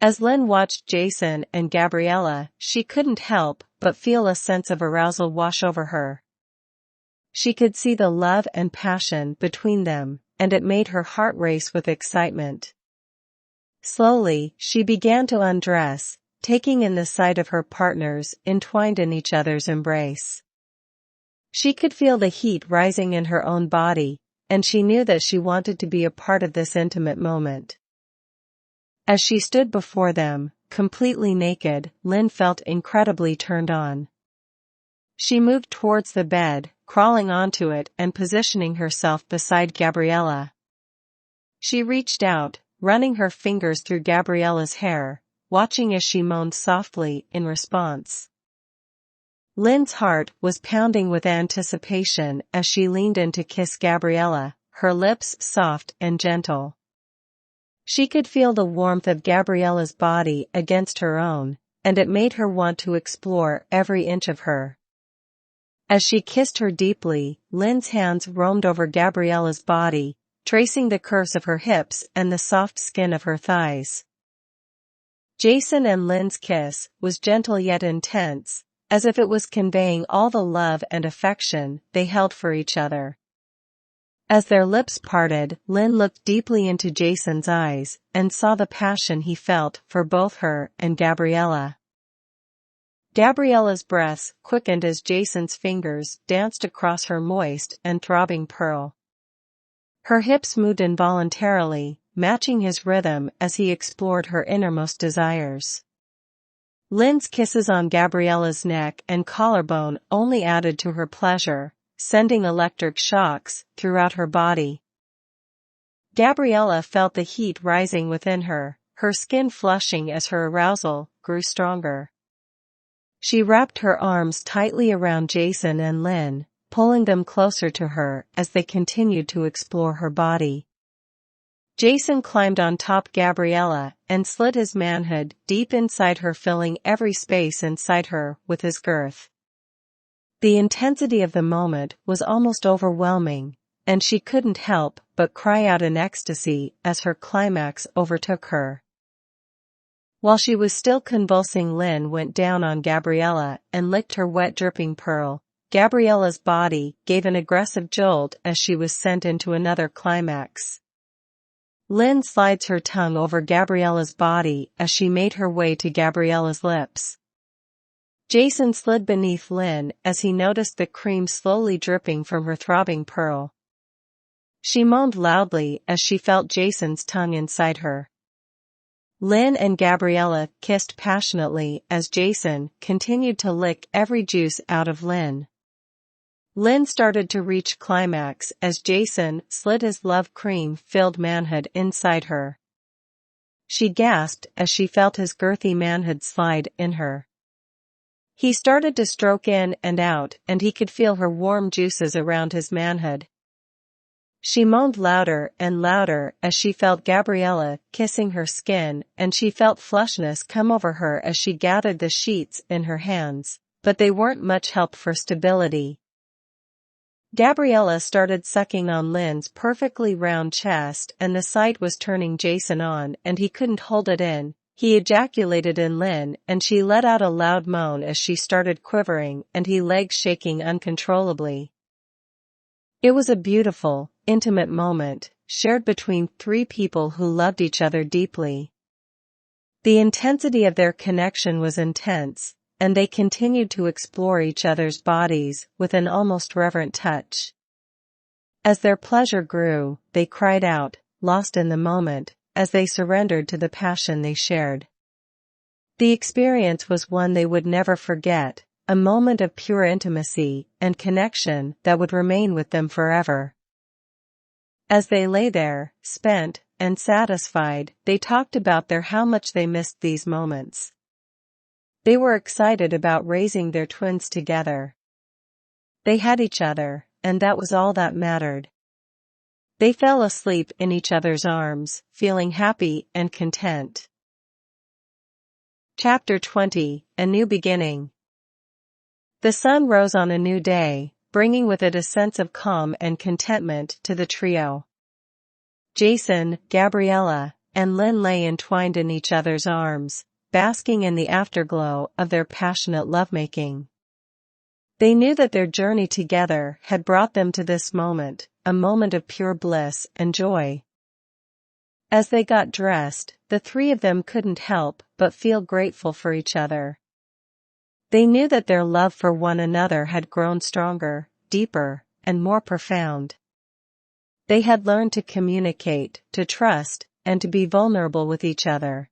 As Lynn watched Jason and Gabriela, she couldn't help but feel a sense of arousal wash over her. She could see the love and passion between them, and it made her heart race with excitement. Slowly, she began to undress, taking in the sight of her partners entwined in each other's embrace. She could feel the heat rising in her own body, and she knew that she wanted to be a part of this intimate moment. As she stood before them, completely naked, Lynn felt incredibly turned on. She moved towards the bed, crawling onto it and positioning herself beside Gabriela. She reached out, running her fingers through Gabriela's hair, watching as she moaned softly in response. Lynn's heart was pounding with anticipation as she leaned in to kiss Gabriela, her lips soft and gentle. She could feel the warmth of Gabriela's body against her own, and it made her want to explore every inch of her. As she kissed her deeply, Lynn's hands roamed over Gabriela's body, tracing the curves of her hips and the soft skin of her thighs. Jason and Lynn's kiss was gentle yet intense, as if it was conveying all the love and affection they held for each other. As their lips parted, Lynn looked deeply into Jason's eyes and saw the passion he felt for both her and Gabriela. Gabriela's breaths quickened as Jason's fingers danced across her moist and throbbing pearl. Her hips moved involuntarily, matching his rhythm as he explored her innermost desires. Lynn's kisses on Gabriela's neck and collarbone only added to her pleasure, sending electric shocks throughout her body. Gabriela felt the heat rising within her, her skin flushing as her arousal grew stronger. She wrapped her arms tightly around Jason and Lynn, pulling them closer to her as they continued to explore her body. Jason climbed on top Gabriela and slid his manhood deep inside her, filling every space inside her with his girth. The intensity of the moment was almost overwhelming, and she couldn't help but cry out in ecstasy as her climax overtook her. While she was still convulsing, Lynn went down on Gabriela and licked her wet dripping pearl. Gabriela's body gave an aggressive jolt as she was sent into another climax. Lynn slides her tongue over Gabriela's body as she made her way to Gabriela's lips. Jason slid beneath Lynn as he noticed the cream slowly dripping from her throbbing pearl. She moaned loudly as she felt Jason's tongue inside her. Lynn and Gabriela kissed passionately as Jason continued to lick every juice out of Lynn. Lynn started to reach climax as Jason slid his love cream-filled manhood inside her. She gasped as she felt his girthy manhood slide in her. He started to stroke in and out, and he could feel her warm juices around his manhood. She moaned louder and louder as she felt Gabriela kissing her skin, and she felt flushness come over her as she gathered the sheets in her hands, but they weren't much help for stability. Gabriela started sucking on Lynn's perfectly round chest, and the sight was turning Jason on, and he couldn't hold it in. He ejaculated in Lynn, and she let out a loud moan as she started quivering, and his legs shaking uncontrollably. It was a beautiful, intimate moment, shared between three people who loved each other deeply. The intensity of their connection was intense, and they continued to explore each other's bodies with an almost reverent touch. As their pleasure grew, they cried out, lost in the moment, as they surrendered to the passion they shared. The experience was one they would never forget, a moment of pure intimacy and connection that would remain with them forever. As they lay there, spent and satisfied, they talked about how much they missed these moments. They were excited about raising their twins together. They had each other, and that was all that mattered. They fell asleep in each other's arms, feeling happy and content. Chapter 20: A New Beginning. The sun rose on a new day, bringing with it a sense of calm and contentment to the trio. Jason, Gabriela, and Lynn lay entwined in each other's arms, basking in the afterglow of their passionate lovemaking. They knew that their journey together had brought them to this moment, a moment of pure bliss and joy. As they got dressed, the three of them couldn't help but feel grateful for each other. They knew that their love for one another had grown stronger, deeper, and more profound. They had learned to communicate, to trust, and to be vulnerable with each other.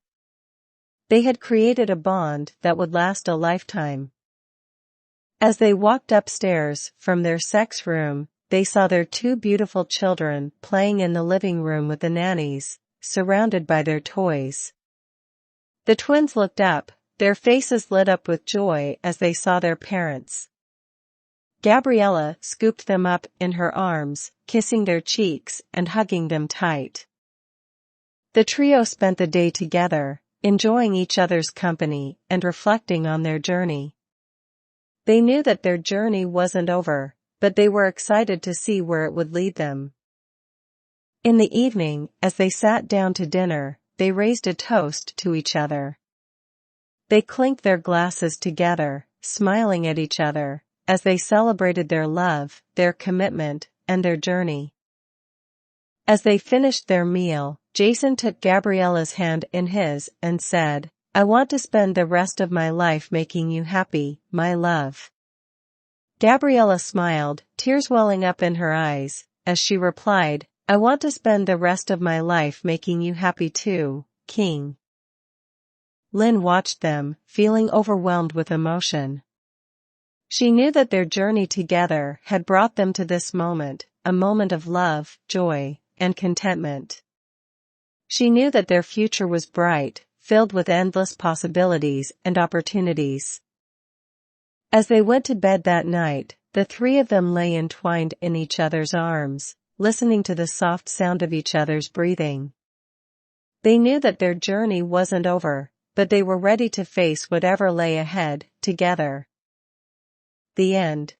They had created a bond that would last a lifetime. As they walked upstairs from their sex room, they saw their two beautiful children playing in the living room with the nannies, surrounded by their toys. The twins looked up, their faces lit up with joy as they saw their parents. Gabriela scooped them up in her arms, kissing their cheeks and hugging them tight. The trio spent the day together, enjoying each other's company and reflecting on their journey. They knew that their journey wasn't over, but they were excited to see where it would lead them. In the evening, as they sat down to dinner, they raised a toast to each other. They clinked their glasses together, smiling at each other, as they celebrated their love, their commitment, and their journey. As they finished their meal, Jason took Gabriela's hand in his and said, I want to spend the rest of my life making you happy, my love. Gabriela smiled, tears welling up in her eyes, as she replied, I want to spend the rest of my life making you happy too, King. Lynn watched them, feeling overwhelmed with emotion. She knew that their journey together had brought them to this moment, a moment of love, joy, and contentment. She knew that their future was bright, filled with endless possibilities and opportunities. As they went to bed that night, the three of them lay entwined in each other's arms, listening to the soft sound of each other's breathing. They knew that their journey wasn't over, but they were ready to face whatever lay ahead, together. The end.